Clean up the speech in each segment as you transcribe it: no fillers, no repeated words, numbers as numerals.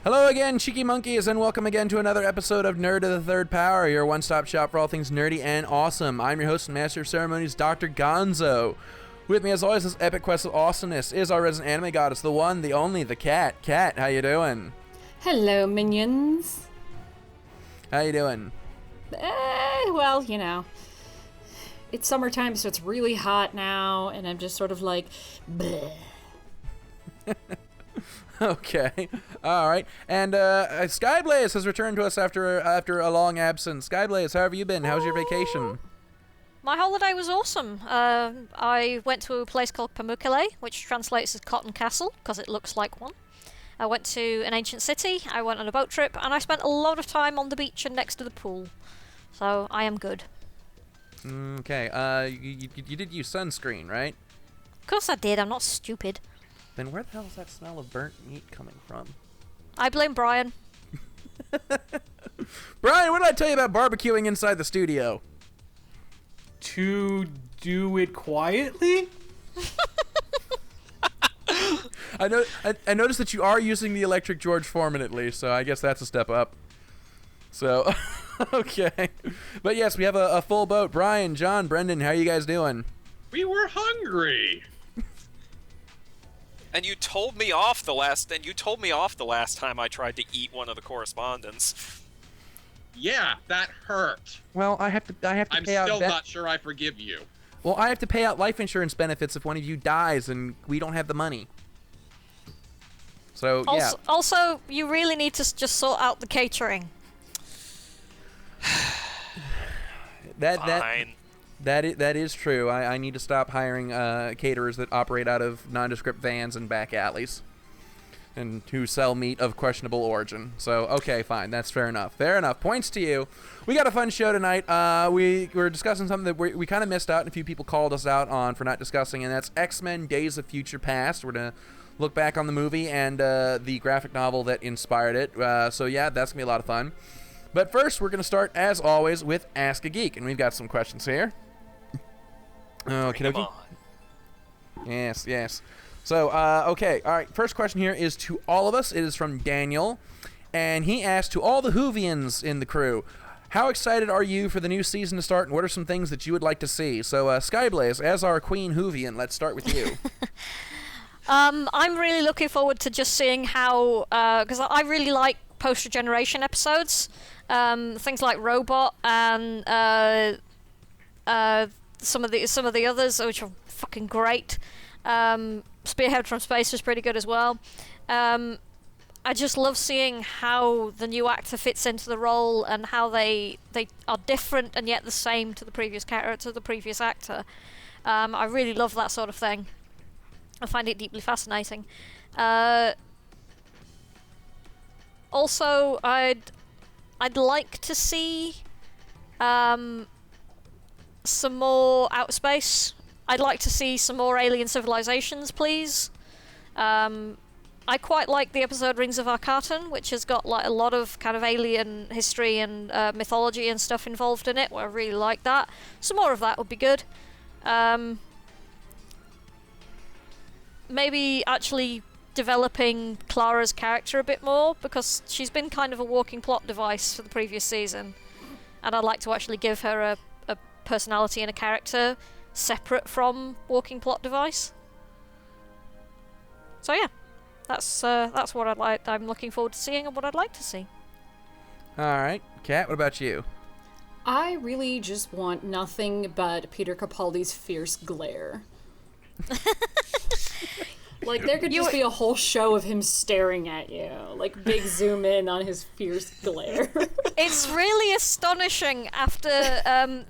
Hello again, cheeky monkeys, and welcome again to another episode of Nerd of the Third Power, your one-stop shop for all things nerdy and awesome. I'm your host and master of ceremonies, Dr. Gonzo. With me, as always, this epic quest of awesomeness is our resident anime goddess, the one, the only, the cat. Cat, how you doing? Hello, minions. How you doing? Well, you know, it's summertime, so it's really hot now, and I'm just sort of like, bleh. Okay, all right. And Skyblaze has returned to us after a long absence. Skyblaze, how have you been? How's your vacation? My holiday was awesome. I went to a place called Pamukkale, which translates as Cotton Castle, because it looks like one. I went to an ancient city, I went on a boat trip, and I spent a lot of time on the beach and next to the pool. So, I am good. Okay, you did use sunscreen, right? Of course I did, I'm not stupid. Then where the hell is that smell of burnt meat coming from? I blame Brian. Brian, what did I tell you about barbecuing inside the studio? To do it quietly? I noticed that you are using the electric George Foreman at least, so I guess that's a step up. So, okay. But yes, we have a full boat. Brian, John, Brendan, how are you guys doing? We were hungry. And you told me off the last time I tried to eat one of the correspondents. Yeah, that hurt. Well, I have to I'm pay out. still not sure I forgive you. Well, I have to pay out life insurance benefits if one of you dies and we don't have the money. So yeah. Also, you really need to just sort out the catering. Fine. That is true. I need to stop hiring caterers that operate out of nondescript vans and back alleys, and who sell meat of questionable origin. So, okay, fine. That's fair enough. Fair enough. Points to you. We got a fun show tonight. We were discussing something that we kind of missed out, and a few people called us out on for not discussing, and that's X-Men Days of Future Past. We're going to look back on the movie and the graphic novel that inspired it. So, yeah, that's going to be a lot of fun. But first, we're going to start, as always, with Ask a Geek, and we've got some questions here. Okay. Yes. So, okay. All right. First question here is to all of us. It is from Daniel. And he asked, to all the Whovians in the crew, how excited are you for the new season to start, and what are some things that you would like to see? So, Skyblaze, as our Queen Whovian, let's start with you. I'm really looking forward to just seeing how, because I really like post-regeneration episodes. Things like Robot and some of the others, which are fucking great. Spearhead from Space was pretty good as well. I just love seeing how the new actor fits into the role and how they are different and yet the same to the previous character, to the previous actor. I really love that sort of thing. I find it deeply fascinating. Also, I'd like to see some more outer space. I'd like to see some more alien civilizations, please. I quite like the episode Rings of Arcatan, which has got like a lot of kind of alien history and mythology and stuff involved in it. I really like that. Some more of that would be good. Maybe actually developing Clara's character a bit more, because she's been kind of a walking plot device for the previous season, and I'd like to actually give her a personality and a character separate from walking plot device. So yeah, that's what I'm looking forward to seeing and what I'd like to see. All right, Kat, what about you? I really just want nothing but Peter Capaldi's fierce glare. Like, there could just be a whole show of him staring at you. Like, big zoom in on his fierce glare. It's really astonishing after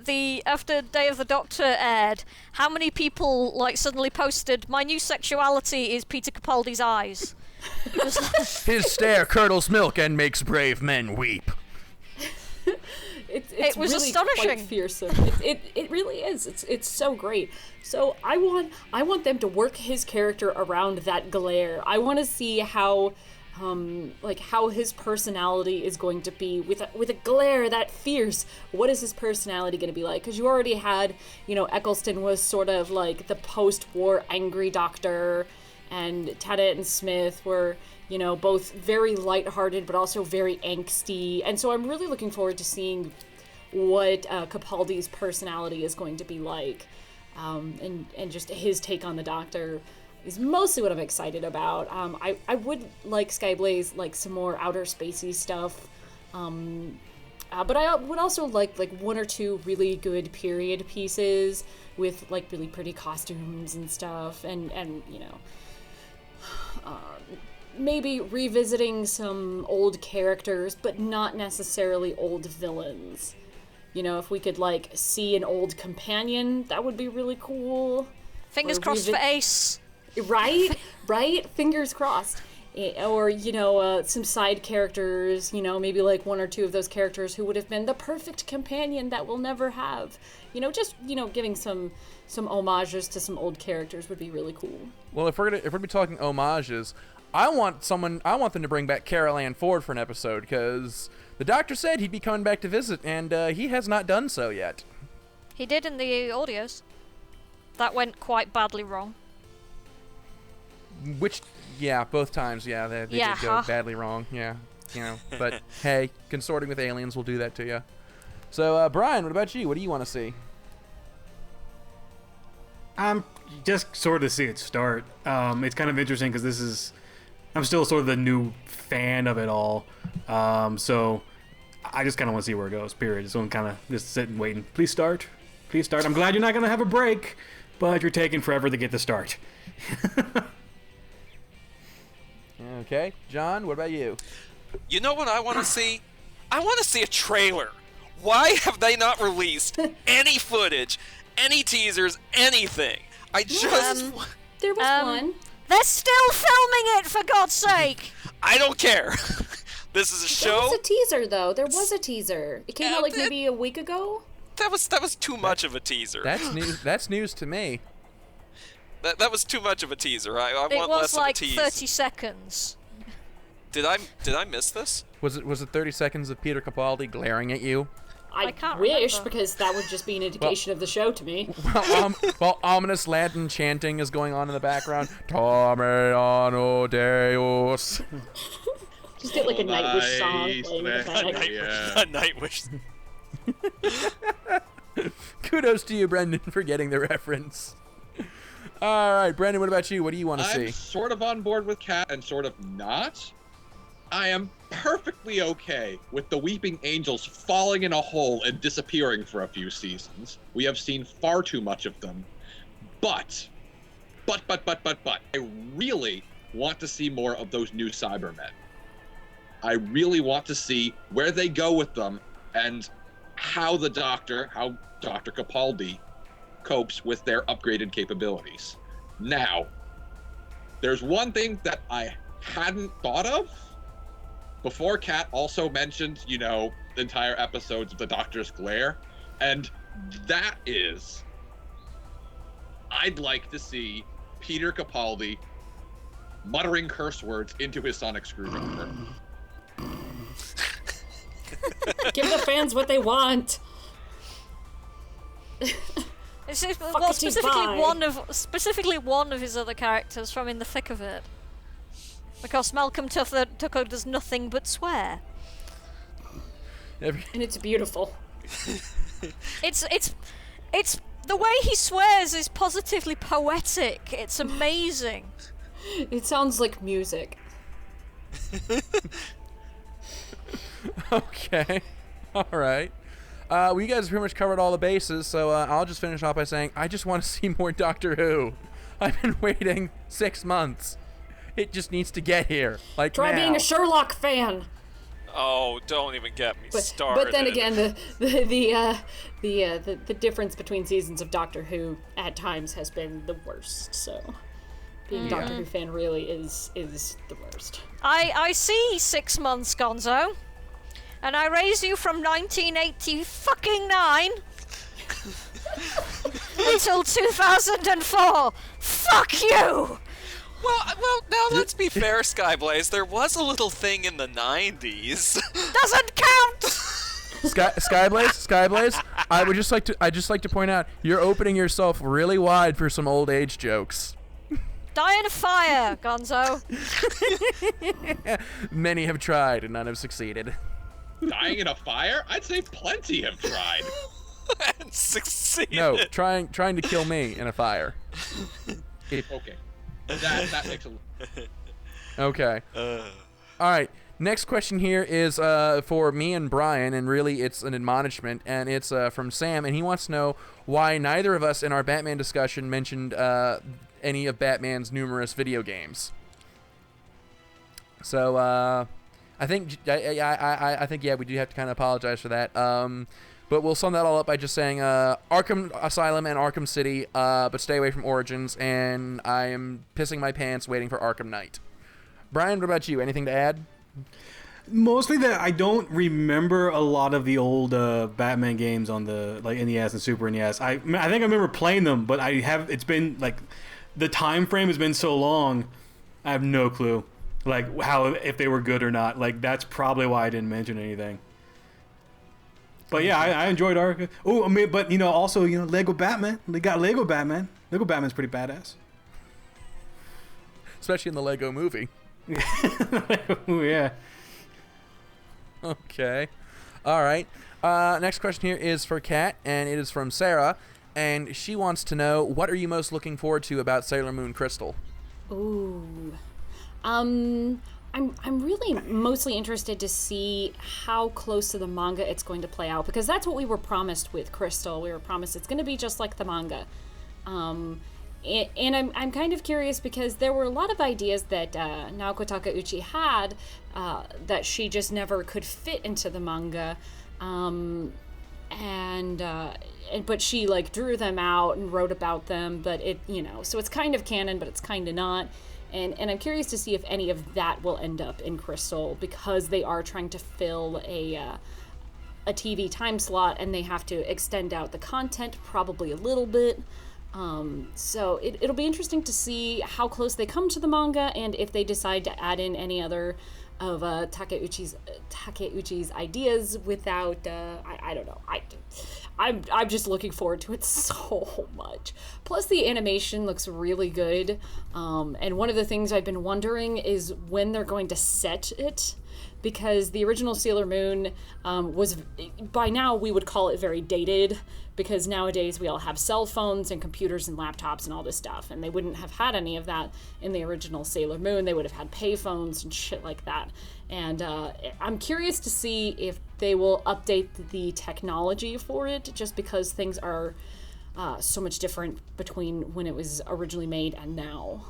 Day of the Doctor aired, how many people like suddenly posted, "My new sexuality is Peter Capaldi's eyes." His stare curdles milk and makes brave men weep. It was really astonishing. Quite fearsome. It really is. It's so great. So I want them to work his character around that glare. I want to see how his personality is going to be with a glare that fierce. What is his personality going to be like? Because you already had, Eccleston was sort of like the post-war angry doctor, and Tennant and Smith were, you know, both very lighthearted but also very angsty. And so I'm really looking forward to seeing what Capaldi's personality is going to be like, and just his take on the Doctor is mostly what I'm excited about. I would like Skyblaze, like some more outer spacey stuff, but I would also like one or two really good period pieces with like really pretty costumes and stuff, and you know, maybe revisiting some old characters, but not necessarily old villains. You know, if we could like see an old companion, that would be really cool. Fingers crossed for Ace. Right? Fingers crossed. Or, you know, some side characters, you know, maybe like one or two of those characters who would have been the perfect companion that we'll never have. You know, just, you know, giving some homages to some old characters would be really cool. Well, if we're gonna be talking homages, I want them to bring back Carol Ann Ford for an episode, because the Doctor said he'd be coming back to visit, and he has not done so yet. He did in the audios. That went quite badly wrong. Which, yeah, both times, yeah, they did go badly wrong, yeah, you know. But hey, consorting with aliens will do that to you. So, Brian, what about you? What do you want to see? Just sort of see it start. It's kind of interesting because I'm still sort of the new fan of it all. So I just kind of want to see where it goes, period. So I'm kind of just sitting waiting. Please start. I'm glad you're not going to have a break, but you're taking forever to get the start. Okay, John, what about you? You know what I want to see? I want to see a trailer. Why have they not released any footage, any teasers, anything? I just... There was one. They're still filming it, for God's sake! I don't care. This is a show. There was a teaser, though. There was a teaser. It came out like maybe a week ago. That was too much of a teaser. That's news to me. That was too much of a teaser. I want it less was like of a tease. 30 seconds. Did I miss this? Was it 30 seconds of Peter Capaldi glaring at you? I can't wish, remember. because that would just be an indication of the show to me. While ominous Latin chanting is going on in the background. Damiano Deus. Just get like a Nightwish song playing in the back. A Nightwish. Kudos to you, Brendan, for getting the reference. All right, Brendan, what about you? What do you want to see? I'm sort of on board with Kat and sort of not. I am perfectly okay with the Weeping Angels falling in a hole and disappearing for a few seasons. We have seen far too much of them. But, I really want to see more of those new Cybermen. I really want to see where they go with them and how Dr. Capaldi copes with their upgraded capabilities. Now, there's one thing that I hadn't thought of before. Kat also mentioned, you know, entire episodes of the Doctor's glare, and that is, I'd like to see Peter Capaldi muttering curse words into his sonic screwdriver. Give the fans what they want. Well, specifically one of his other characters from In the Thick of It, because Malcolm Tucker does nothing but swear. And it's beautiful. It's the way he swears is positively poetic. It's amazing. It sounds like music. Okay. All right. Well, you guys pretty much covered all the bases, so I'll just finish off by saying I just want to see more Doctor Who. I've been waiting 6 months. It just needs to get here. Try now. being a Sherlock fan. Oh, don't even get me started. But then again, the difference between seasons of Doctor Who at times has been the worst. So being a Doctor Who fan really is the worst. I see 6 months, Gonzo. And I raise you from 1989 until 2004. Fuck you! Well, now let's be fair, Skyblaze. There was a little thing in the 90s. Doesn't count! Skyblaze, I'd just like to point out you're opening yourself really wide for some old age jokes. Die in a fire, Gonzo. Many have tried and none have succeeded. Dying in a fire? I'd say plenty have tried. And succeeded. No, trying to kill me in a fire. Okay. That makes a... Okay. All right. Next question here is for me and Brian, and really it's an admonishment, and it's from Sam, and he wants to know why neither of us in our Batman discussion mentioned any of Batman's numerous video games. So I think I think yeah, we do have to kind of apologize for that. But we'll sum that all up by just saying Arkham Asylum and Arkham City, but stay away from Origins, and I am pissing my pants waiting for Arkham Knight. Brian, what about you? Anything to add? Mostly that I don't remember a lot of the old Batman games on the NES and Super NES. I think I remember playing them, but it's been like the time frame has been so long. I have no clue if they were good or not. That's probably why I didn't mention anything. But yeah, I enjoyed Arkham. Oh, I mean, but also Lego Batman. They got Lego Batman. Lego Batman's pretty badass. Especially in the Lego movie. Oh, yeah. Okay. All right. Next question here is for Kat, and it is from Sarah, and she wants to know, what are you most looking forward to about Sailor Moon Crystal? Ooh. I'm really mostly interested to see how close to the manga it's going to play out, because that's what we were promised with Crystal. We were promised it's going to be just like the manga. And I'm kind of curious because there were a lot of ideas that Naoko Takeuchi had that she just never could fit into the manga, but she drew them out and wrote about them. But so it's kind of canon, but it's kind of not. And I'm curious to see if any of that will end up in Crystal, because they are trying to fill a TV time slot, and they have to extend out the content probably a little bit. So it'll be interesting to see how close they come to the manga, and if they decide to add in any other of Takeuchi's ideas without I don't know. I'm just looking forward to it so much. Plus the animation looks really good, and one of the things I've been wondering is when they're going to set it, because the original Sailor Moon was, by now we would call it very dated, because nowadays we all have cell phones and computers and laptops and all this stuff, and they wouldn't have had any of that in the original Sailor Moon. They would have had payphones and shit like that. And I'm curious to see if they will update the technology for it, just because things are so much different between when it was originally made and now,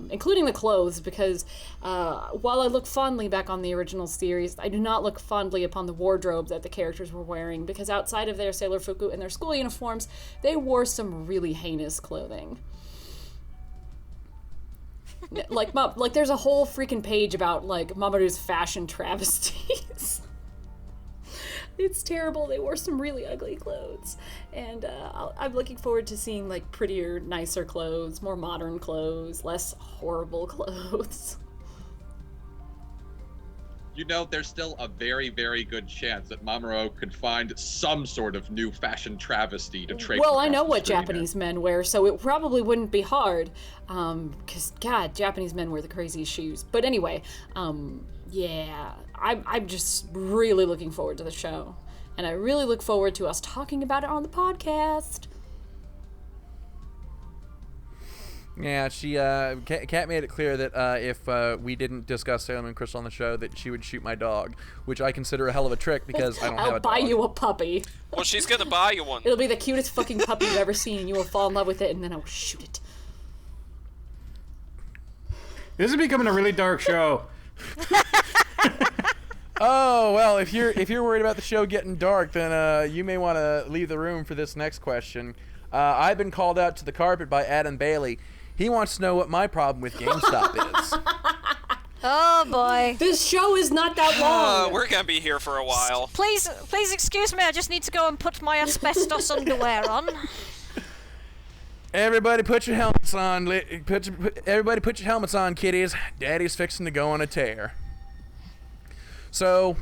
including the clothes, because while I look fondly back on the original series, I do not look fondly upon the wardrobe that the characters were wearing, because outside of their sailor fuku and their school uniforms, they wore some really heinous clothing. Like there's a whole freaking page about Mamoru's fashion travesties. It's terrible. They wore some really ugly clothes, and I'm looking forward to seeing prettier, nicer clothes, more modern clothes, less horrible clothes. There's still a very, very good chance that Mamoru could find some sort of new fashion travesty to traipse. Well, I know what Japanese men wear, so it probably wouldn't be hard, because God, Japanese men wear the craziest shoes. But anyway, yeah, I'm just really looking forward to the show, and I really look forward to us talking about it on the podcast. Yeah, she Kat made it clear that if we didn't discuss Sailor Moon Crystal on the show, that she would shoot my dog, which I consider a hell of a trick because I don't have a dog. I'll buy you a puppy. Well, she's gonna buy you one. It'll be the cutest fucking puppy you've ever seen, and you will fall in love with it, and then I'll shoot it. This is becoming a really dark show. Oh well, if you're worried about the show getting dark, then you may want to leave the room for this next question. I've been called out to the carpet by Adam Bailey. He wants to know what my problem with GameStop is. Oh boy. This show is not that long. We're gonna be here for a while. Please excuse me. I just need to go and put my asbestos underwear on. Everybody put your helmets on. Everybody put your helmets on, kiddies. Daddy's fixing to go on a tear. So,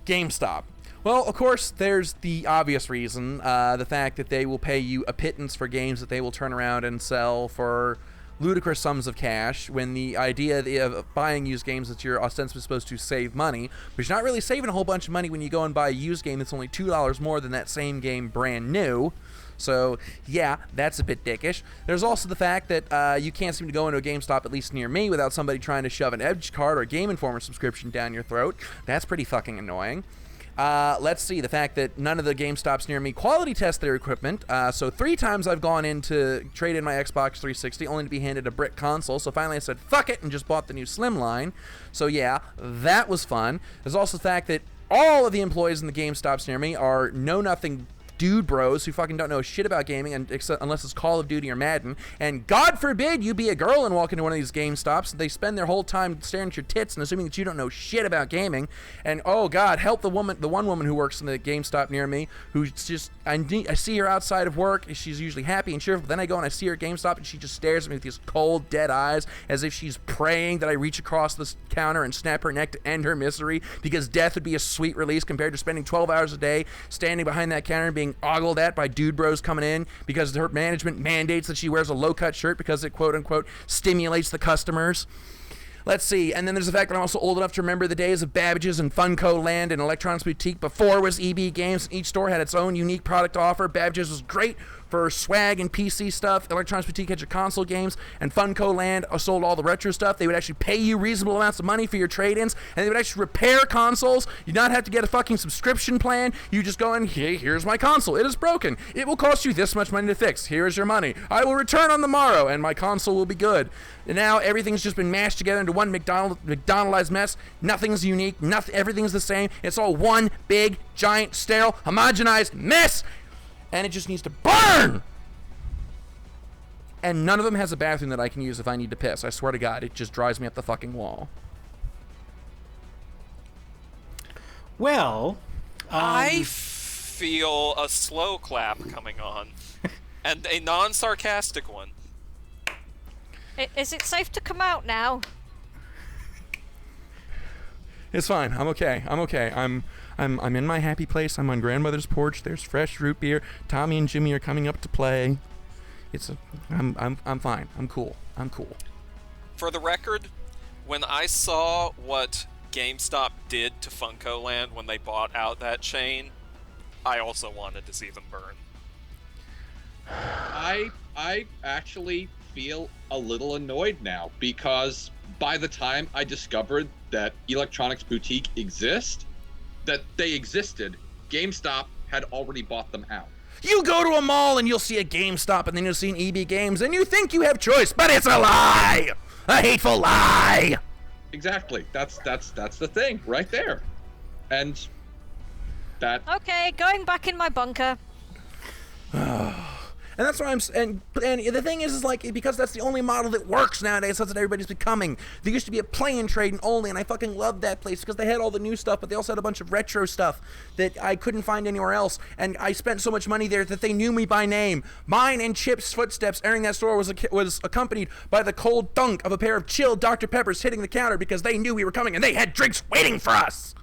GameStop. Well, of course, there's the obvious reason, the fact that they will pay you a pittance for games that they will turn around and sell for ludicrous sums of cash when the idea of buying used games that you're ostensibly supposed to save money, but you're not really saving a whole bunch of money when you go and buy a used game that's only $2 more than that same game brand new. So, yeah, that's a bit dickish. There's also the fact that you can't seem to go into a GameStop, at least near me, without somebody trying to shove an Edge card or a Game Informer subscription down your throat. That's pretty fucking annoying. Let's see, the fact that none of the GameStops near me quality test their equipment. So 3 times I've gone in to trade in my Xbox 360 only to be handed a brick console. So finally I said, fuck it, and just bought the new Slimline. So yeah, that was fun. There's also the fact that all of the employees in the GameStops near me are know-nothing dude bros who fucking don't know shit about gaming unless it's Call of Duty or Madden. And God forbid you be a girl and walk into one of these GameStops. They spend their whole time staring at your tits and assuming that you don't know shit about gaming. And oh God, help the one woman who works in the GameStop near me who's just, I see her outside of work. She's usually happy and cheerful. But then I go and I see her at GameStop and she just stares at me with these cold, dead eyes as if she's praying that I reach across this counter and snap her neck to end her misery, because death would be a sweet release compared to spending 12 hours a day standing behind that counter and being ogled at by dude bros coming in because her management mandates that she wears a low-cut shirt because it quote-unquote stimulates the customers. Let's see, and then there's the fact that I'm also old enough to remember the days of Babbage's and Funko Land and Electronics Boutique before it was EB Games. Each store had its own unique product offer. Babbage's was great for swag and PC stuff. Electronics Boutique had your console games, and Funko Land sold all the retro stuff. They would actually pay you reasonable amounts of money for your trade-ins, and they would actually repair consoles. You not have to get a fucking subscription plan. You just go in, hey, here's my console. It is broken. It will cost you this much money to fix. Here is your money. I will return on the morrow, and my console will be good. And now everything's just been mashed together into one McDonaldized mess. Nothing's unique. Everything's the same. It's all one big, giant, sterile, homogenized mess. And it just needs to burn! And none of them has a bathroom that I can use if I need to piss. I swear to God, it just drives me up the fucking wall. Well, I feel a slow clap coming on. And a non-sarcastic one. Is it safe to come out now? It's fine. I'm okay. I'm in my happy place. I'm on grandmother's porch. There's fresh root beer. Tommy and Jimmy are coming up to play. I'm fine. I'm cool. For the record, when I saw what GameStop did to Funko Land when they bought out that chain, I also wanted to see them burn. I actually feel a little annoyed now, because by the time I discovered that Electronics Boutique that they existed, GameStop had already bought them out. You go to a mall and you'll see a GameStop and then you'll see an EB Games and you think you have choice, but it's a lie! A hateful lie! Exactly. That's the thing right there. And that... Okay, going back in my bunker. And that's why and the thing is like, because that's the only model that works nowadays, that's what everybody's becoming. There used to be a play-in trade only, and I fucking loved that place because they had all the new stuff, but they also had a bunch of retro stuff that I couldn't find anywhere else, and I spent so much money there that they knew me by name. Mine and Chip's footsteps entering that store was accompanied by the cold thunk of a pair of chilled Dr. Peppers hitting the counter because they knew we were coming and they had drinks waiting for us.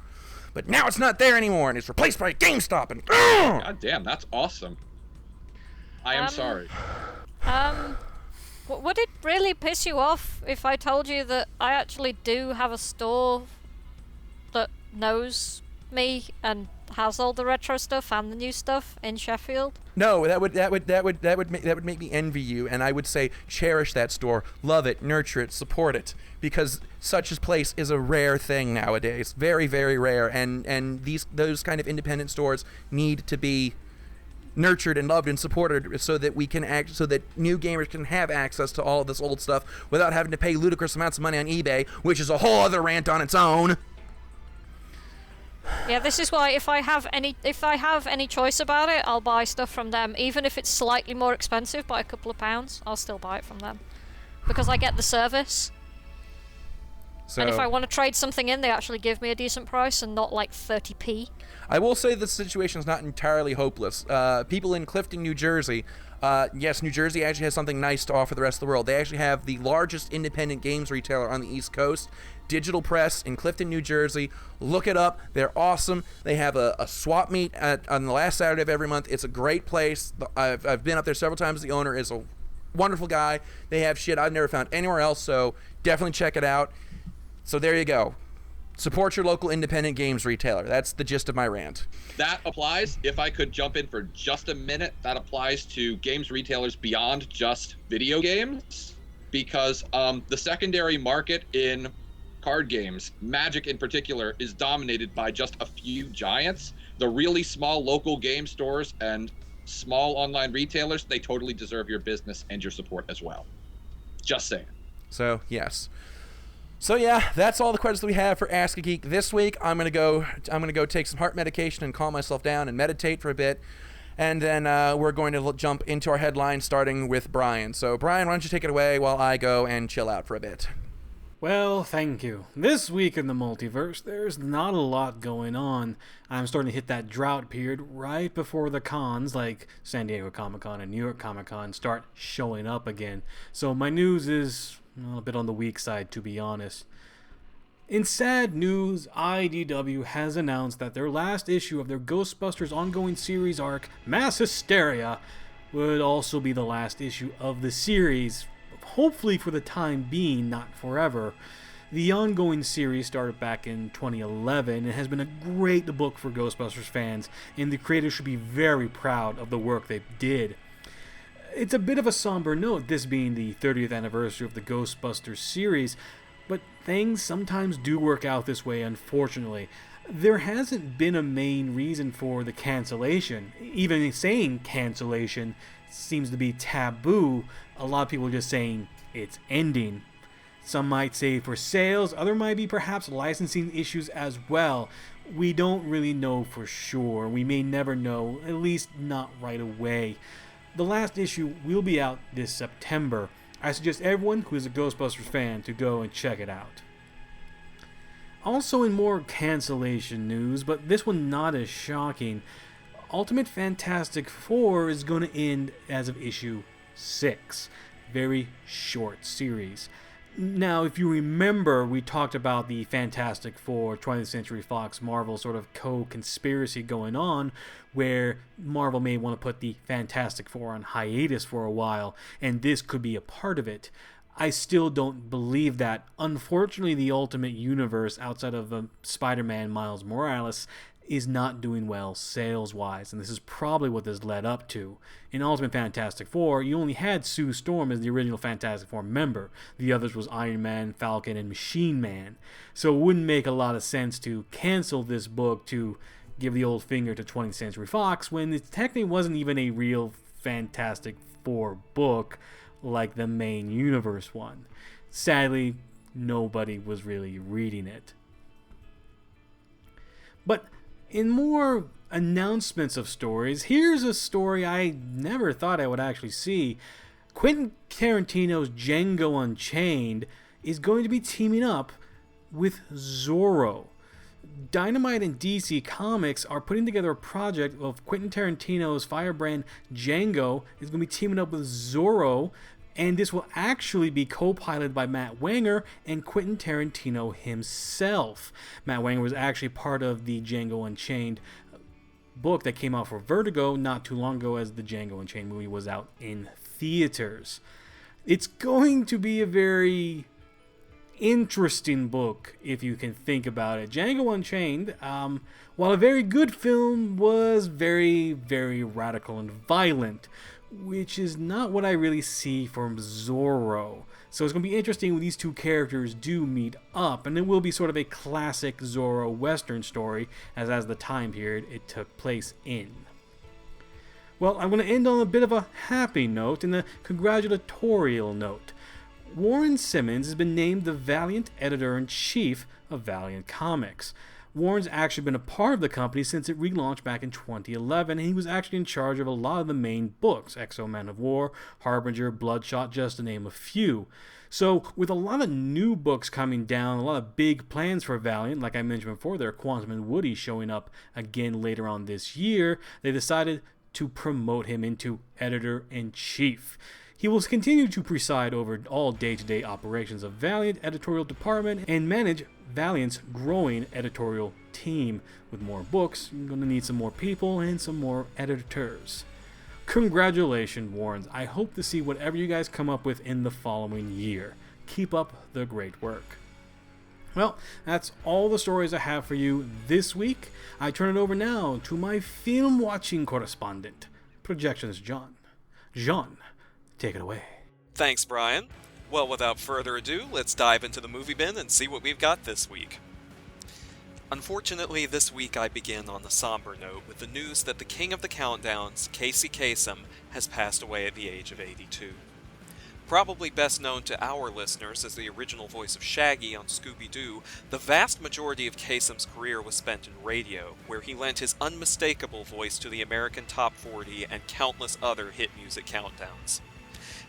But now it's not there anymore, and it's replaced by a GameStop, and God damn, that's awesome. I am sorry. Would it really piss you off if I told you that I actually do have a store that knows me and has all the retro stuff and the new stuff in Sheffield? No, that would make me envy you, and I would say cherish that store, love it, nurture it, support it, because such a place is a rare thing nowadays, very, very rare, and those kind of independent stores need to be nurtured and loved and supported so that so that new gamers can have access to all of this old stuff without having to pay ludicrous amounts of money on eBay, which is a whole other rant on its own. Yeah, this is why if I have any choice about it, I'll buy stuff from them, even if it's slightly more expensive by a couple of pounds. I'll still buy it from them because I get the service. So, and if I want to trade something in, they actually give me a decent price and not like 30p. I will say the situation is not entirely hopeless. People in Clifton, New Jersey, yes, New Jersey actually has something nice to offer the rest of the world. They actually have the largest independent games retailer on the East Coast, Digital Press in Clifton, New Jersey. Look it up. They're awesome. They have a swap meet on the last Saturday of every month. It's a great place. I've been up there several times. The owner is a wonderful guy. They have shit I've never found anywhere else, so definitely check it out. So there you go. Support your local independent games retailer. That's the gist of my rant. That applies, if I could jump in for just a minute, that applies to games retailers beyond just video games, because the secondary market in card games, Magic in particular, is dominated by just a few giants. The really small local game stores and small online retailers, they totally deserve your business and your support as well. Just saying. So, yes. So yeah, that's all the questions that we have for Ask a Geek this week. I'm gonna go take some heart medication and calm myself down and meditate for a bit, and then we're going to jump into our headlines, starting with Brian. So Brian, why don't you take it away while I go and chill out for a bit? Well, thank you. This week in the multiverse, there's not a lot going on. I'm starting to hit that drought period right before the cons, like San Diego Comic-Con and New York Comic-Con, start showing up again. So my news is a bit on the weak side, to be honest. In sad news, IDW has announced that their last issue of their Ghostbusters ongoing series arc, Mass Hysteria, would also be the last issue of the series, hopefully for the time being, not forever. The ongoing series started back in 2011 and has been a great book for Ghostbusters fans, and the creators should be very proud of the work they did. It's a bit of a somber note, this being the 30th anniversary of the Ghostbusters series, but things sometimes do work out this way, unfortunately. There hasn't been a main reason for the cancellation. Even saying cancellation seems to be taboo. A lot of people are just saying it's ending. Some might say for sales, other might be perhaps licensing issues as well. We don't really know for sure. We may never know, at least not right away. The last issue will be out this September. I suggest everyone who is a Ghostbusters fan to go and check it out. Also in more cancellation news, but this one not as shocking, Ultimate Fantastic Four is going to end as of issue 6. Very short series. Now, if you remember, we talked about the Fantastic Four 20th Century Fox Marvel sort of co-conspiracy going on, where Marvel may want to put the Fantastic Four on hiatus for a while, and this could be a part of it. I still don't believe that. Unfortunately, the Ultimate Universe, outside of Spider-Man Miles Morales, is not doing well sales-wise, and this is probably what this led up to. In Ultimate Fantastic Four, you only had Sue Storm as the original Fantastic Four member. The others was Iron Man, Falcon, and Machine Man. So it wouldn't make a lot of sense to cancel this book to give the old finger to 20th Century Fox when it technically wasn't even a real Fantastic Four book like the main universe one. Sadly, nobody was really reading it. But in more announcements of stories, here's a story I never thought I would actually see. Quentin Tarantino's Django Unchained is going to be teaming up with Zorro. Dynamite and DC Comics are putting together a project of Quentin Tarantino's firebrand Django is going to be teaming up with Zorro, and this will actually be co-piloted by Matt Wanger and Quentin Tarantino himself. Matt Wanger was actually part of the Django Unchained book that came out for Vertigo not too long ago, as the Django Unchained movie was out in theaters. It's going to be a very interesting book, if you can think about it. Django Unchained, while a very good film, was very, very radical and violent, which is not what I really see from Zorro. So it's going to be interesting when these two characters do meet up, and it will be sort of a classic Zorro Western story, as the time period it took place in. Well, I'm going to end on a bit of a happy note and a congratulatorial note. Warren Simmons has been named the Valiant Editor-in-Chief of Valiant Comics. Warren's actually been a part of the company since it relaunched back in 2011, and he was actually in charge of a lot of the main books, X-O Man of War, Harbinger, Bloodshot, just to name a few. So, with a lot of new books coming down, a lot of big plans for Valiant, like I mentioned before, there are Quantum and Woody showing up again later on this year, they decided to promote him into Editor-in-Chief. He will continue to preside over all day-to-day operations of Valiant editorial department and manage Valiant's growing editorial team. With more books, you're going to need some more people and some more editors. Congratulations, Warrens. I hope to see whatever you guys come up with in the following year. Keep up the great work. Well, that's all the stories I have for you this week. I turn it over now to my film-watching correspondent, Projections John. John, take it away. Thanks, Brian. Well, without further ado, let's dive into the movie bin and see what we've got this week. Unfortunately, this week I begin on a somber note with the news that the king of the countdowns, Casey Kasem, has passed away at the age of 82. Probably best known to our listeners as the original voice of Shaggy on Scooby-Doo, the vast majority of Kasem's career was spent in radio, where he lent his unmistakable voice to the American Top 40 and countless other hit music countdowns.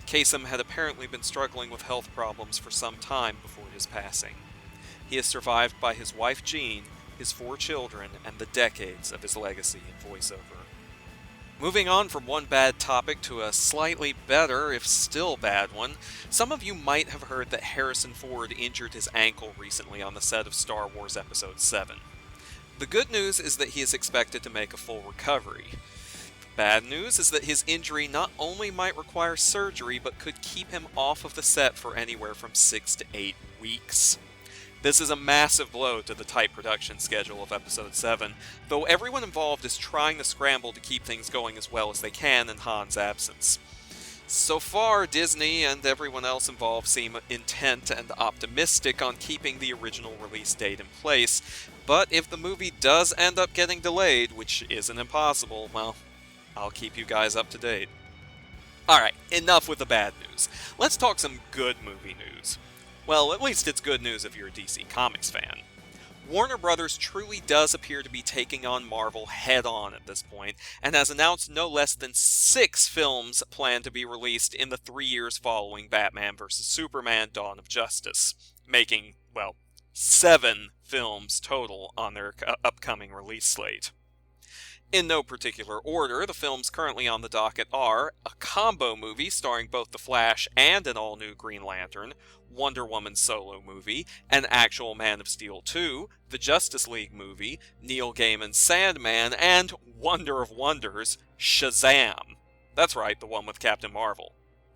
Kasem had apparently been struggling with health problems for some time before his passing. He is survived by his wife Jean, his 4 children, and the decades of his legacy in voiceover. Moving on from one bad topic to a slightly better, if still bad one, some of you might have heard that Harrison Ford injured his ankle recently on the set of Star Wars Episode 7. The good news is that he is expected to make a full recovery. The bad news is that his injury not only might require surgery, but could keep him off of the set for anywhere from 6 to 8 weeks. This is a massive blow to the tight production schedule of Episode 7, though everyone involved is trying to scramble to keep things going as well as they can in Han's absence. So far, Disney and everyone else involved seem intent and optimistic on keeping the original release date in place, but if the movie does end up getting delayed, which isn't impossible, well, I'll keep you guys up to date. Alright, enough with the bad news. Let's talk some good movie news. Well, at least it's good news if you're a DC Comics fan. Warner Brothers truly does appear to be taking on Marvel head-on at this point, and has announced no less than 6 films planned to be released in the 3 years following Batman vs. Superman: Dawn of Justice, making, well, 7 films total on their upcoming release slate. In no particular order, the films currently on the docket are a combo movie starring both The Flash and an all-new Green Lantern, Wonder Woman solo movie, an actual Man of Steel 2, the Justice League movie, Neil Gaiman's Sandman, and, wonder of wonders, Shazam. That's right, the one with Captain Marvel.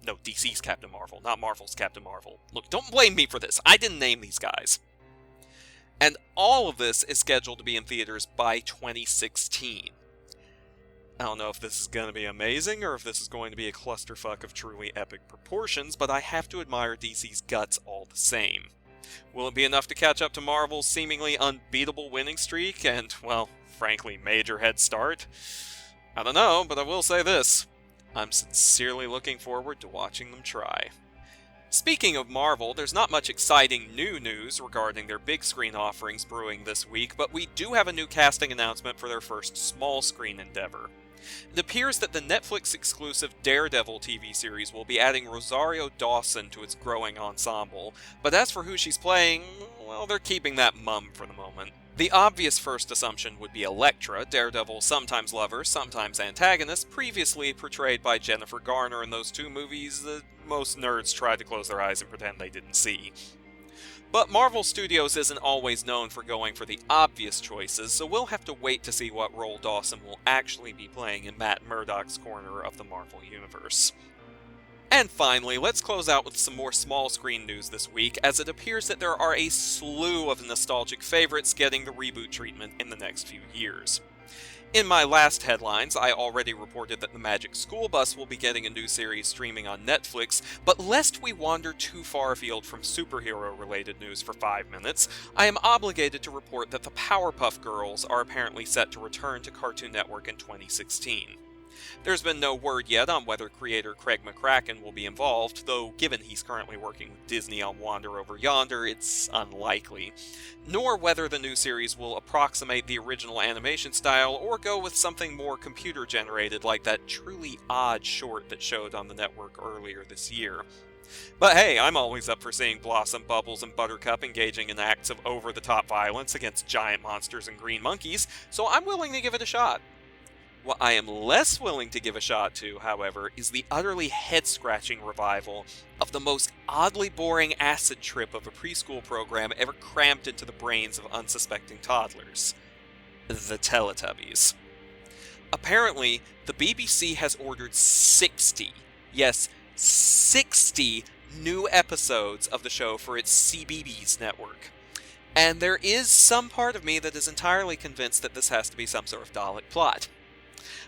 No, DC's Captain Marvel, not Marvel's Captain Marvel. Look, don't blame me for this. I didn't name these guys. And all of this is scheduled to be in theaters by 2016. I don't know if this is going to be amazing or if this is going to be a clusterfuck of truly epic proportions, but I have to admire DC's guts all the same. Will it be enough to catch up to Marvel's seemingly unbeatable winning streak and, well, frankly, major head start? I don't know, but I will say this. I'm sincerely looking forward to watching them try. Speaking of Marvel, there's not much exciting new news regarding their big screen offerings brewing this week, but we do have a new casting announcement for their first small screen endeavor. It appears that the Netflix-exclusive Daredevil TV series will be adding Rosario Dawson to its growing ensemble, but as for who she's playing, well, they're keeping that mum for the moment. The obvious first assumption would be Elektra, Daredevil's sometimes lover, sometimes antagonist, previously portrayed by Jennifer Garner in those 2 movies that most nerds tried to close their eyes and pretend they didn't see. But Marvel Studios isn't always known for going for the obvious choices, so we'll have to wait to see what role Dawson will actually be playing in Matt Murdock's corner of the Marvel Universe. And finally, let's close out with some more small screen news this week, as it appears that there are a slew of nostalgic favorites getting the reboot treatment in the next few years. In my last headlines, I already reported that the Magic School Bus will be getting a new series streaming on Netflix, but lest we wander too far afield from superhero-related news for 5 minutes, I am obligated to report that the Powerpuff Girls are apparently set to return to Cartoon Network in 2016. There's been no word yet on whether creator Craig McCracken will be involved, though given he's currently working with Disney on Wander Over Yonder, it's unlikely. Nor whether the new series will approximate the original animation style or go with something more computer-generated like that truly odd short that showed on the network earlier this year. But hey, I'm always up for seeing Blossom, Bubbles, and Buttercup engaging in acts of over-the-top violence against giant monsters and green monkeys, so I'm willing to give it a shot. What I am less willing to give a shot to, however, is the utterly head-scratching revival of the most oddly boring acid trip of a preschool program ever crammed into the brains of unsuspecting toddlers. The Teletubbies. Apparently, the BBC has ordered 60, yes, 60 new episodes of the show for its CBeebies network. And there is some part of me that is entirely convinced that this has to be some sort of Dalek plot.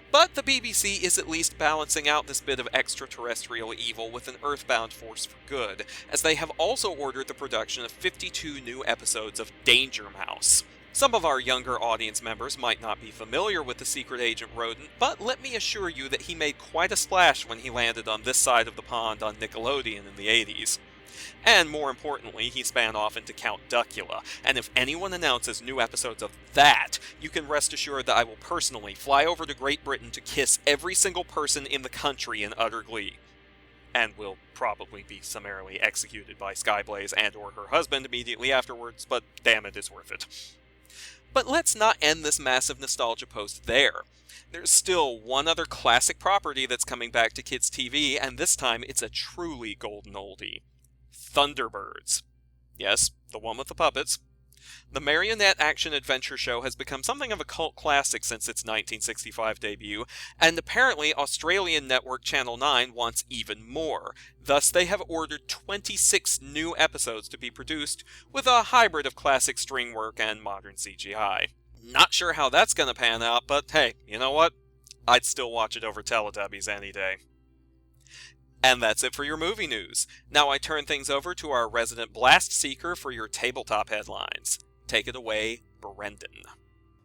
But the BBC is at least balancing out this bit of extraterrestrial evil with an earthbound force for good, as they have also ordered the production of 52 new episodes of Danger Mouse. Some of our younger audience members might not be familiar with the secret agent rodent, but let me assure you that he made quite a splash when he landed on this side of the pond on Nickelodeon in the 80s. And more importantly, he span off into Count Duckula, and if anyone announces new episodes of that, you can rest assured that I will personally fly over to Great Britain to kiss every single person in the country in utter glee. And will probably be summarily executed by Skyblaze and or her husband immediately afterwards, but damn it, it's worth it. But let's not end this massive nostalgia post there. There's still one other classic property that's coming back to kids' TV, and this time it's a truly golden oldie. Thunderbirds. Yes, the one with the puppets. The marionette action-adventure show has become something of a cult classic since its 1965 debut, and apparently Australian network Channel 9 wants even more. Thus, they have ordered 26 new episodes to be produced, with a hybrid of classic string work and modern CGI. Not sure how that's gonna pan out, but hey, you know what? I'd still watch it over Teletubbies any day. And that's it for your movie news. Now I turn things over to our resident blast seeker for your tabletop headlines. Take it away, Brendan.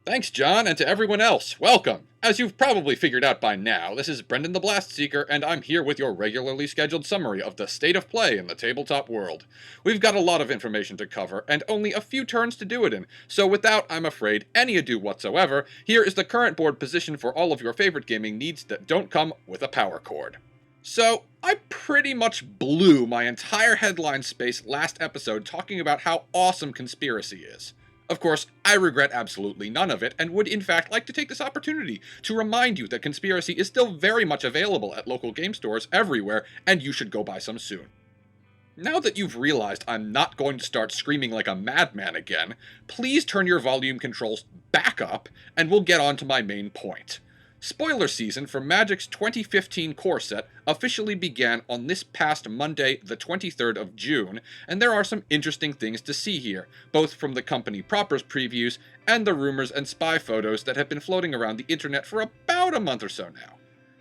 Thanks, John, and to everyone else, welcome! As you've probably figured out by now, this is Brendan the Blast Seeker, and I'm here with your regularly scheduled summary of the state of play in the tabletop world. We've got a lot of information to cover, and only a few turns to do it in, so without, I'm afraid, any ado whatsoever, here is the current board position for all of your favorite gaming needs that don't come with a power cord. So, I pretty much blew my entire headline space last episode talking about how awesome Conspiracy is. Of course, I regret absolutely none of it, and would in fact like to take this opportunity to remind you that Conspiracy is still very much available at local game stores everywhere, and you should go buy some soon. Now that you've realized I'm not going to start screaming like a madman again, please turn your volume controls back up, and we'll get on to my main point. Spoiler season for Magic's 2015 core set officially began on this past Monday, the 23rd of June, and there are some interesting things to see here, both from the company proper's previews and the rumors and spy photos that have been floating around the internet for about a month or so now.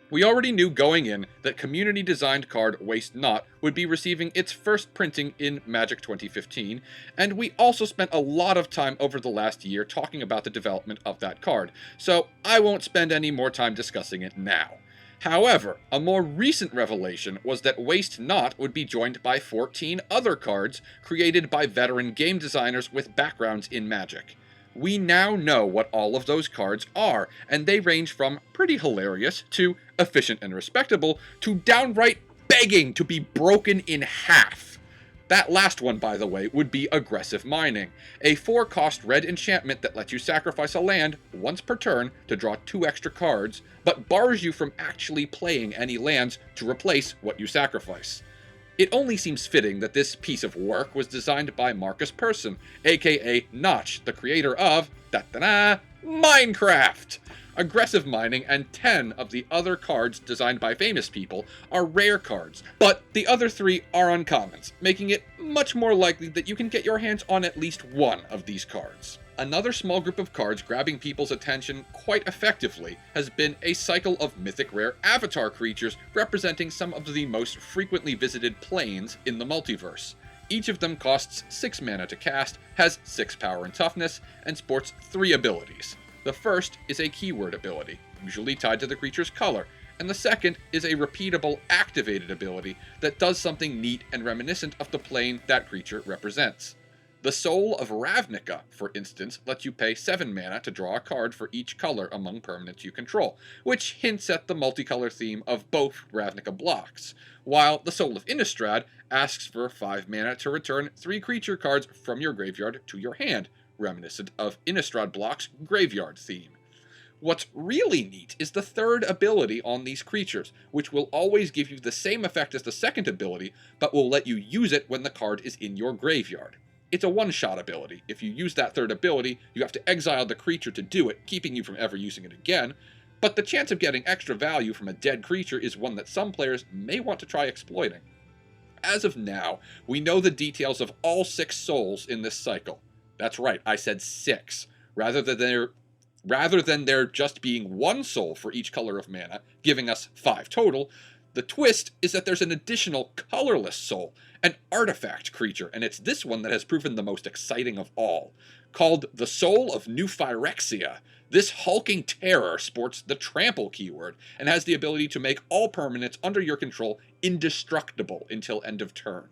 We already knew going in that community-designed card Waste Not would be receiving its first printing in Magic 2015, and we also spent a lot of time over the last year talking about the development of that card, so I won't spend any more time discussing it now. However, a more recent revelation was that Waste Not would be joined by 14 other cards created by veteran game designers with backgrounds in Magic. We now know what all of those cards are, and they range from pretty hilarious to efficient and respectable to downright begging to be broken in half. That last one, by the way, would be Aggressive Mining, a 4-cost red enchantment that lets you sacrifice a land once per turn to draw 2 extra cards, but bars you from actually playing any lands to replace what you sacrifice. It only seems fitting that this piece of work was designed by Marcus Persson, aka Notch, the creator of, Minecraft! Aggressive Mining and 10 of the other cards designed by famous people are rare cards, but the other 3 are uncommons, making it much more likely that you can get your hands on at least one of these cards. Another small group of cards grabbing people's attention quite effectively has been a cycle of mythic rare avatar creatures representing some of the most frequently visited planes in the multiverse. Each of them costs 6 mana to cast, has 6 power and toughness, and sports 3 abilities. The first is a keyword ability, usually tied to the creature's color, and the second is a repeatable activated ability that does something neat and reminiscent of the plane that creature represents. The Soul of Ravnica, for instance, lets you pay 7 mana to draw a card for each color among permanents you control, which hints at the multicolor theme of both Ravnica blocks, while the Soul of Innistrad asks for 5 mana to return 3 creature cards from your graveyard to your hand, reminiscent of Innistrad block's graveyard theme. What's really neat is the third ability on these creatures, which will always give you the same effect as the second ability, but will let you use it when the card is in your graveyard. It's a one-shot ability. If you use that third ability, you have to exile the creature to do it, keeping you from ever using it again. but the chance of getting extra value from a dead creature is one that some players may want to try exploiting. As of now, we know the details of all 6 souls in this cycle. That's right, I said 6, rather than there just being 1 soul for each color of mana, giving us 5 total. The twist is that there's an additional colorless soul, an artifact creature, and it's this one that has proven the most exciting of all. Called the Soul of New Phyrexia, this hulking terror sports the trample keyword, and has the ability to make all permanents under your control indestructible until end of turn.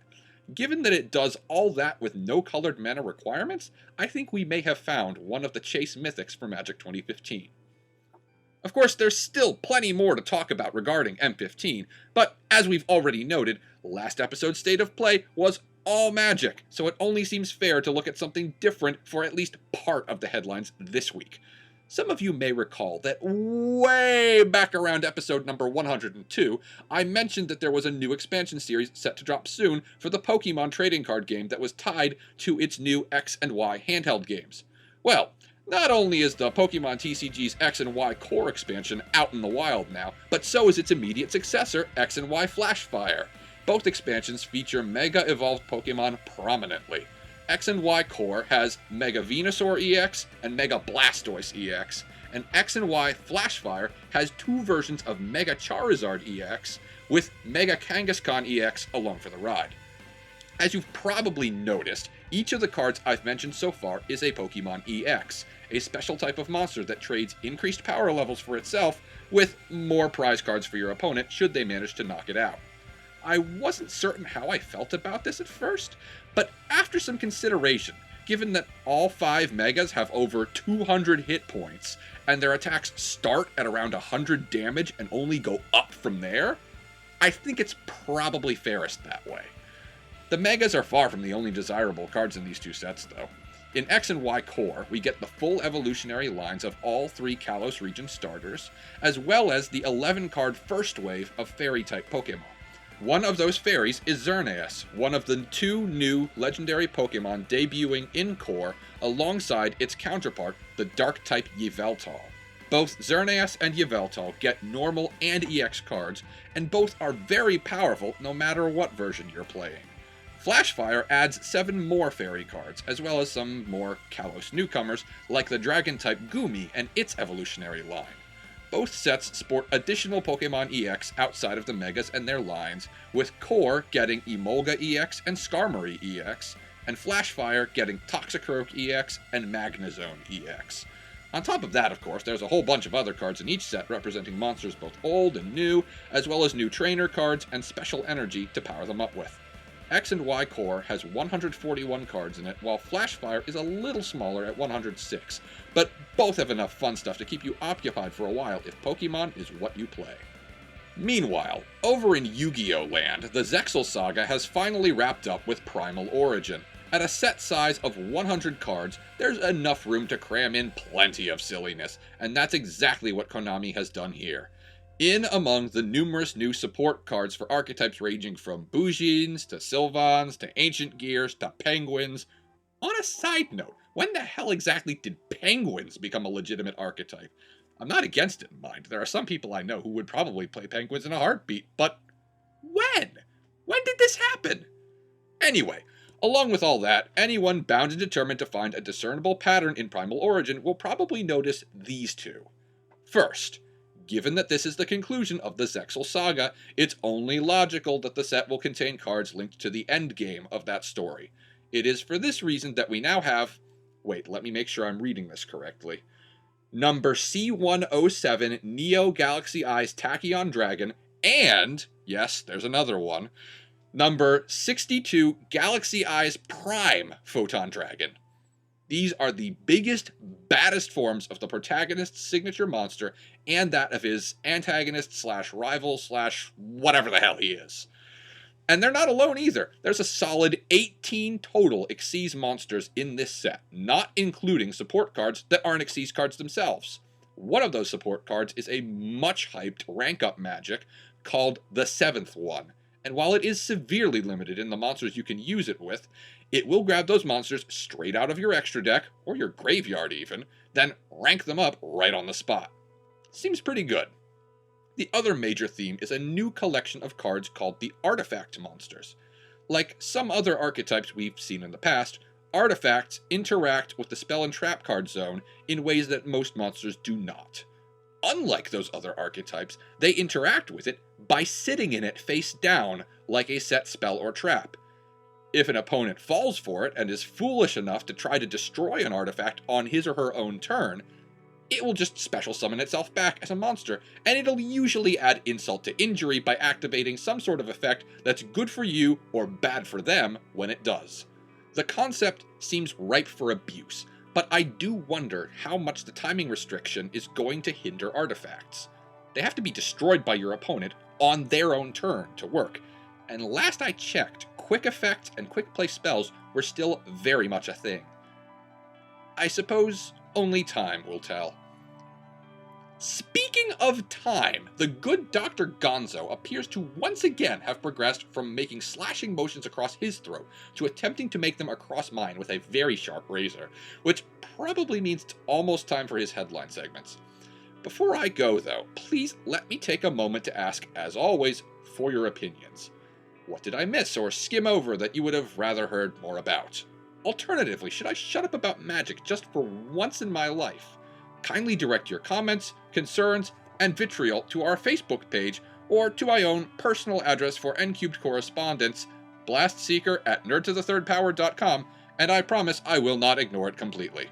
Given that it does all that with no colored mana requirements, I think we may have found one of the chase mythics for Magic 2015. Of course, there's still plenty more to talk about regarding M15, but as we've already noted, last episode's State of Play was all Magic, so it only seems fair to look at something different for at least part of the headlines this week. Some of you may recall that way back around episode number 102, I mentioned that there was a new expansion series set to drop soon for the Pokemon trading card game that was tied to its new X and Y handheld games. Well, not only is the Pokemon TCG's X and Y core expansion out in the wild now, but so is its immediate successor, X and Y Flashfire. Both expansions feature Mega Evolved Pokemon prominently. X and Y Core has Mega Venusaur EX and Mega Blastoise EX, and X and Y Flashfire has 2 versions of Mega Charizard EX with Mega Kangaskhan EX along for the ride. As you've probably noticed, each of the cards I've mentioned so far is a Pokemon EX, a special type of monster that trades increased power levels for itself with more prize cards for your opponent should they manage to knock it out. I wasn't certain how I felt about this at first, but after some consideration, given that all 5 Megas have over 200 hit points, and their attacks start at around 100 damage and only go up from there, I think it's probably fairest that way. The Megas are far from the only desirable cards in these 2 sets, though. In X and Y Core, we get the full evolutionary lines of all 3 Kalos region starters, as well as the 11-card first wave of Fairy-type Pokemon. One of those fairies is Xerneas, one of the 2 new legendary Pokemon debuting in Core alongside its counterpart, the Dark-type Yveltal. Both Xerneas and Yveltal get normal and EX cards, and both are very powerful no matter what version you're playing. Flashfire adds 7 more fairy cards, as well as some more Kalos newcomers, like the Dragon-type Goomy and its evolutionary line. Both sets sport additional Pokemon EX outside of the Megas and their lines, with Core getting Emolga EX and Skarmory EX, and Flashfire getting Toxicroak EX and Magnezone EX. On top of that, of course, there's a whole bunch of other cards in each set representing monsters both old and new, as well as new trainer cards and special energy to power them up with. X and Y Core has 141 cards in it, while Flashfire is a little smaller at 106, but both have enough fun stuff to keep you occupied for a while if Pokemon is what you play. Meanwhile, over in Yu-Gi-Oh! Land, the Zexal Saga has finally wrapped up with Primal Origin. At a set size of 100 cards, there's enough room to cram in plenty of silliness, and that's exactly what Konami has done here. In among the numerous new support cards for archetypes ranging from Boujins to Sylvans to Ancient Gears to Penguins. On a side note, when the hell exactly did Penguins become a legitimate archetype? I'm not against it, mind. There are some people I know who would probably play Penguins in a heartbeat, but when? When did this happen? Anyway, along with all that, anyone bound and determined to find a discernible pattern in Primal Origin will probably notice these 2. First, given that this is the conclusion of the Zexal Saga, it's only logical that the set will contain cards linked to the endgame of that story. It is for this reason that we now have... Wait, let me make sure I'm reading this correctly. Number C107 Neo Galaxy Eyes Tachyon Dragon, and, yes, there's another one, number 62 Galaxy Eyes Prime Photon Dragon. These are the biggest, baddest forms of the protagonist's signature monster and that of his antagonist slash rival slash whatever the hell he is. And they're not alone either. There's a solid 18 total Xyz monsters in this set, not including support cards that aren't Xyz cards themselves. One of those support cards is a much hyped rank up magic called the 7th one. And while it is severely limited in the monsters you can use it with, it will grab those monsters straight out of your extra deck, or your graveyard even, then rank them up right on the spot. Seems pretty good. The other major theme is a new collection of cards called the Artifact Monsters. Like some other archetypes we've seen in the past, artifacts interact with the spell and trap card zone in ways that most monsters do not. Unlike those other archetypes, they interact with it by sitting in it face down like a set spell or trap. If an opponent falls for it and is foolish enough to try to destroy an artifact on his or her own turn, it will just special summon itself back as a monster, and it'll usually add insult to injury by activating some sort of effect that's good for you or bad for them when it does. The concept seems ripe for abuse, but I do wonder how much the timing restriction is going to hinder artifacts. They have to be destroyed by your opponent on their own turn to work, and last I checked, quick effect and quick play spells were still very much a thing. I suppose only time will tell. Speaking of time, the good Dr. Gonzo appears to once again have progressed from making slashing motions across his throat to attempting to make them across mine with a very sharp razor, which probably means it's almost time for his headline segments. Before I go, though, please let me take a moment to ask, as always, for your opinions. What did I miss or skim over that you would have rather heard more about? Alternatively, should I shut up about magic just for once in my life? Kindly direct your comments, concerns, and vitriol to our Facebook page or to my own personal address for N-Cubed correspondence, blastseeker@nerdtothethirdpower.com, and I promise I will not ignore it completely.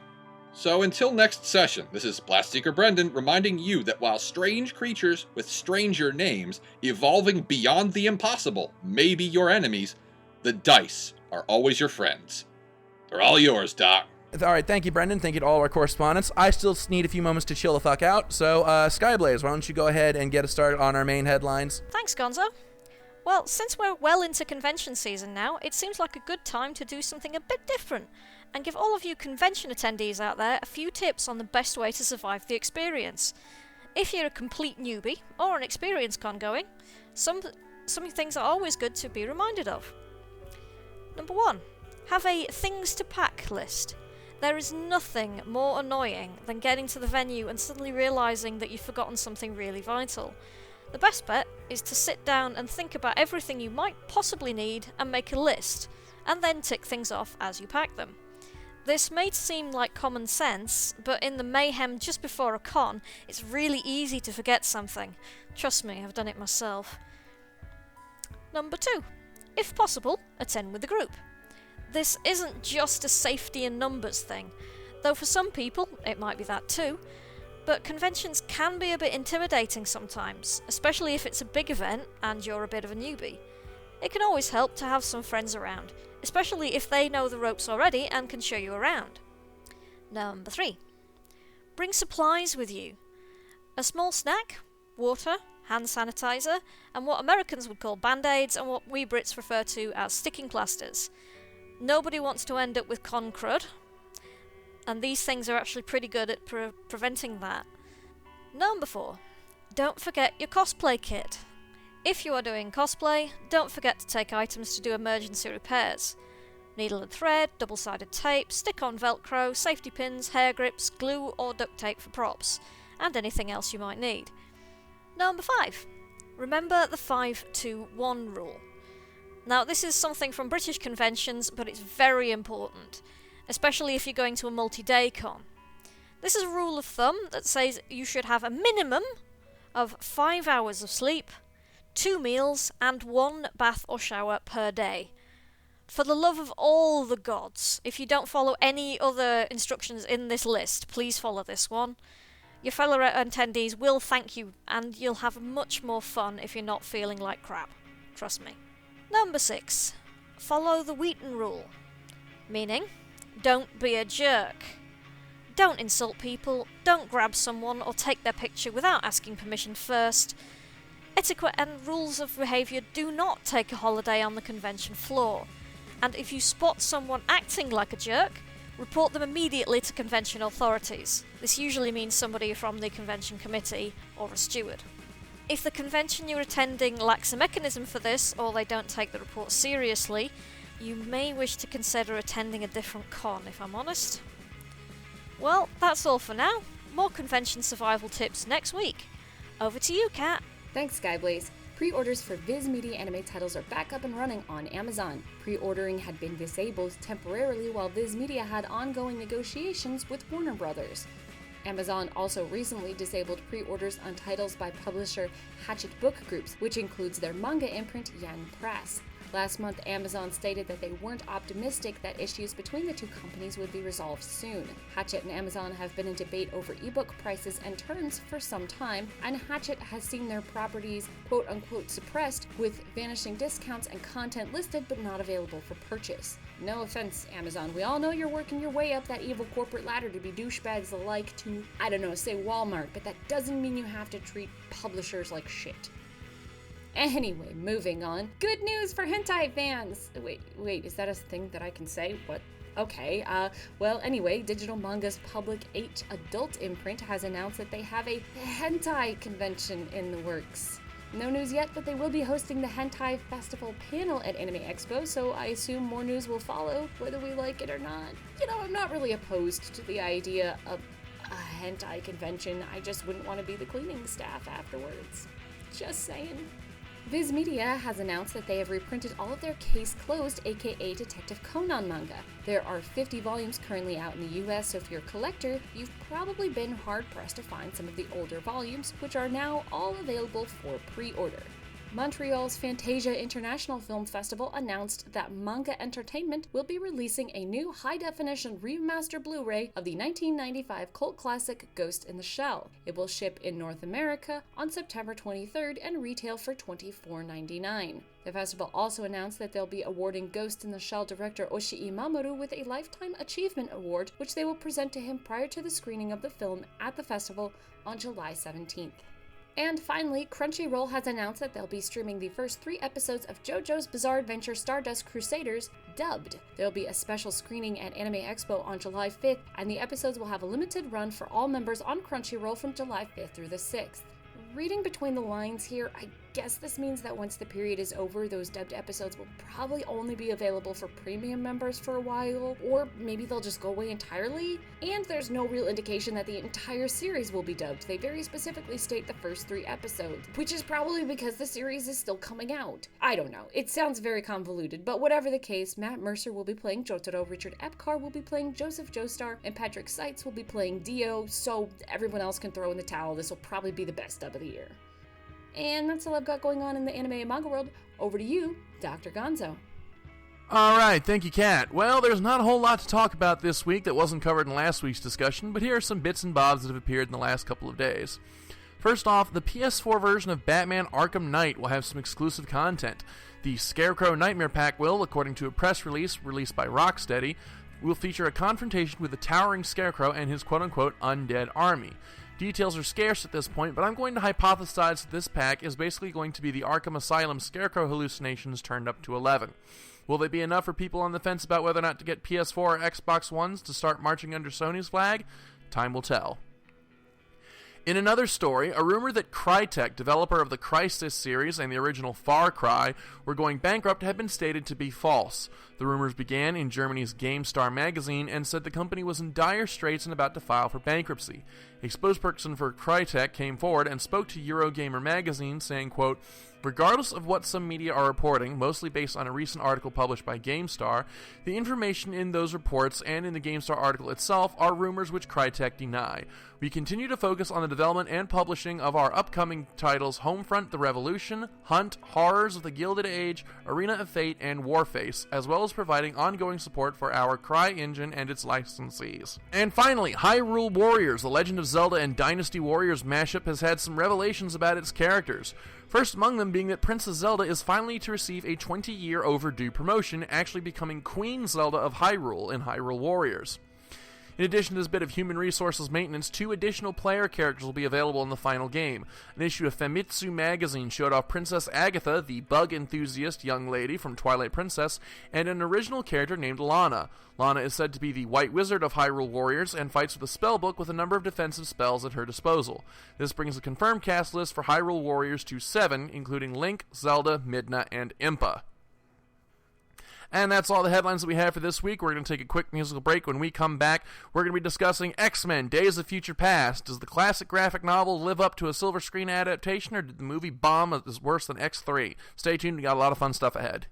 So until next session, this is Blastseeker Brendan reminding you that while strange creatures with stranger names evolving beyond the impossible may be your enemies, the dice are always your friends. They're all yours, Doc. All right, thank you, Brendan. Thank you to all our correspondents. I still need a few moments to chill the fuck out, so Skyblaze, why don't you go ahead and get us started on our main headlines? Thanks, Gonzo. Well, since we're well into convention season now, it seems like a good time to do something a bit different and give all of you convention attendees out there a few tips on the best way to survive the experience. If you're a complete newbie or an experienced con going, some things are always good to be reminded of. Number 1. Have a things to pack list. There is nothing more annoying than getting to the venue and suddenly realising that you've forgotten something really vital. The best bet is to sit down and think about everything you might possibly need and make a list, and then tick things off as you pack them. This may seem like common sense, but in the mayhem just before a con, it's really easy to forget something. Trust me, I've done it myself. Number 2. If possible, attend with the group. This isn't just a safety and numbers thing, though for some people it might be that too, but conventions can be a bit intimidating sometimes, especially if it's a big event and you're a bit of a newbie. It can always help to have some friends around, especially if they know the ropes already and can show you around. Number 3. Bring supplies with you. A small snack, water, hand sanitizer, and what Americans would call band-aids and what we Brits refer to as sticking plasters. Nobody wants to end up with con crud, and these things are actually pretty good at preventing that. Number 4. Don't forget your cosplay kit. If you are doing cosplay, don't forget to take items to do emergency repairs. Needle and thread, double-sided tape, stick-on velcro, safety pins, hair grips, glue or duct tape for props, and anything else you might need. Number 5. Remember the 5-2-1 rule. Now, this is something from British conventions, but it's very important, especially if you're going to a multi-day con. This is a rule of thumb that says you should have a minimum of 5 hours of sleep, 2 meals, and 1 bath or shower per day. For the love of all the gods, if you don't follow any other instructions in this list, please follow this one. Your fellow attendees will thank you, and you'll have much more fun if you're not feeling like crap. Trust me. Number 6. Follow the Wheaton rule. Meaning, don't be a jerk. Don't insult people, don't grab someone or take their picture without asking permission first. Etiquette and rules of behaviour do not take a holiday on the convention floor. And if you spot someone acting like a jerk, report them immediately to convention authorities. This usually means somebody from the convention committee or a steward. If the convention you're attending lacks a mechanism for this, or they don't take the report seriously, you may wish to consider attending a different con, if I'm honest. Well, that's all for now. more convention survival tips next week. Over to you, Kat. Thanks, Skyblaze. Pre-orders for Viz Media anime titles are back up and running on Amazon. Pre-ordering had been disabled temporarily while Viz Media had ongoing negotiations with Warner Brothers. Amazon also recently disabled pre-orders on titles by publisher Hachette Book Groups, which includes their manga imprint Yan Press. Last month, Amazon stated that they weren't optimistic that issues between the two companies would be resolved soon. Hachette and Amazon have been in debate over ebook prices and terms for some time, and Hachette has seen their properties quote-unquote suppressed, with vanishing discounts and content listed but not available for purchase. No offense, Amazon, we all know you're working your way up that evil corporate ladder to be douchebags alike to, I don't know, say Walmart, but that doesn't mean you have to treat publishers like shit. Anyway, moving on. Good news for hentai fans! Wait, is that a thing that I can say? What? Okay, well, anyway, Digital Manga's Public 8 adult imprint has announced that they have a hentai convention in the works. No news yet, but they will be hosting the Hentai Festival panel at Anime Expo, so I assume more news will follow, whether we like it or not. You know, I'm not really opposed to the idea of a hentai convention, I just wouldn't want to be the cleaning staff afterwards. Just saying. Viz Media has announced that they have reprinted all of their Case Closed, aka Detective Conan manga. There are 50 volumes currently out in the US, so if you're a collector, you've probably been hard-pressed to find some of the older volumes, which are now all available for pre-order. Montreal's Fantasia International Film Festival announced that Manga Entertainment will be releasing a new high-definition remaster Blu-ray of the 1995 cult classic Ghost in the Shell. It will ship in North America on September 23rd and retail for $24.99. The festival also announced that they'll be awarding Ghost in the Shell director Oshii Mamoru with a Lifetime Achievement Award, which they will present to him prior to the screening of the film at the festival on July 17th. And finally, Crunchyroll has announced that they'll be streaming the first 3 episodes of JoJo's Bizarre Adventure Stardust Crusaders, dubbed. There'll be a special screening at Anime Expo on July 5th, and the episodes will have a limited run for all members on Crunchyroll from July 5th through the 6th. Reading between the lines here, I guess this means that once the period is over, those dubbed episodes will probably only be available for premium members for a while, or maybe they'll just go away entirely. And there's no real indication that the entire series will be dubbed. They very specifically state the first 3 episodes, which is probably because the series is still coming out. I don't know. It sounds very convoluted, but whatever the case, Matt Mercer will be playing Jotaro, Richard Epcar will be playing Joseph Joestar, and Patrick Seitz will be playing Dio, so everyone else can throw in the towel. This will probably be the best dub of the year. And that's all I've got going on in the anime and manga world. Over to you, Dr. Gonzo. Alright, thank you, Kat. Well, there's not a whole lot to talk about this week that wasn't covered in last week's discussion, but here are some bits and bobs that have appeared in the last couple of days. First off, the PS4 version of Batman Arkham Knight will have some exclusive content. The Scarecrow Nightmare Pack will, according to a press release released by Rocksteady, will feature a confrontation with the towering Scarecrow and his quote-unquote undead army. Details are scarce at this point, but I'm going to hypothesize that this pack is basically going to be the Arkham Asylum Scarecrow hallucinations turned up to 11. Will they be enough for people on the fence about whether or not to get PS4 or Xbox Ones to start marching under Sony's flag? Time will tell. In another story, a rumor that Crytek, developer of the Crysis series and the original Far Cry, were going bankrupt had been stated to be false. The rumors began in Germany's GameStar magazine and said the company was in dire straits and about to file for bankruptcy. A spokesperson for Crytek came forward and spoke to Eurogamer magazine saying, quote, "Regardless of what some media are reporting, mostly based on a recent article published by GameStar, the information in those reports and in the GameStar article itself are rumors which Crytek deny. We continue to focus on the development and publishing of our upcoming titles Homefront: The Revolution, Hunt, Horrors of the Gilded Age, Arena of Fate, and Warface, as well as providing ongoing support for our Cry engine and its licensees." And finally, Hyrule Warriors, The Legend of Zelda and Dynasty Warriors mashup has had some revelations about its characters. First among them being that Princess Zelda is finally to receive a 20-year overdue promotion, actually becoming Queen Zelda of Hyrule in Hyrule Warriors. In addition to this bit of human resources maintenance, 2 additional player characters will be available in the final game. An issue of Famitsu magazine showed off Princess Agatha, the bug enthusiast young lady from Twilight Princess, and an original character named Lana. Lana is said to be the White Wizard of Hyrule Warriors and fights with a spellbook with a number of defensive spells at her disposal. This brings the confirmed cast list for Hyrule Warriors to 7, including Link, Zelda, Midna, and Impa. And that's all the headlines that we have for this week. We're going to take a quick musical break. When we come back, we're going to be discussing X-Men Days of Future Past. Does the classic graphic novel live up to a silver screen adaptation, or did the movie bomb as worse than X3? Stay tuned. We got a lot of fun stuff ahead.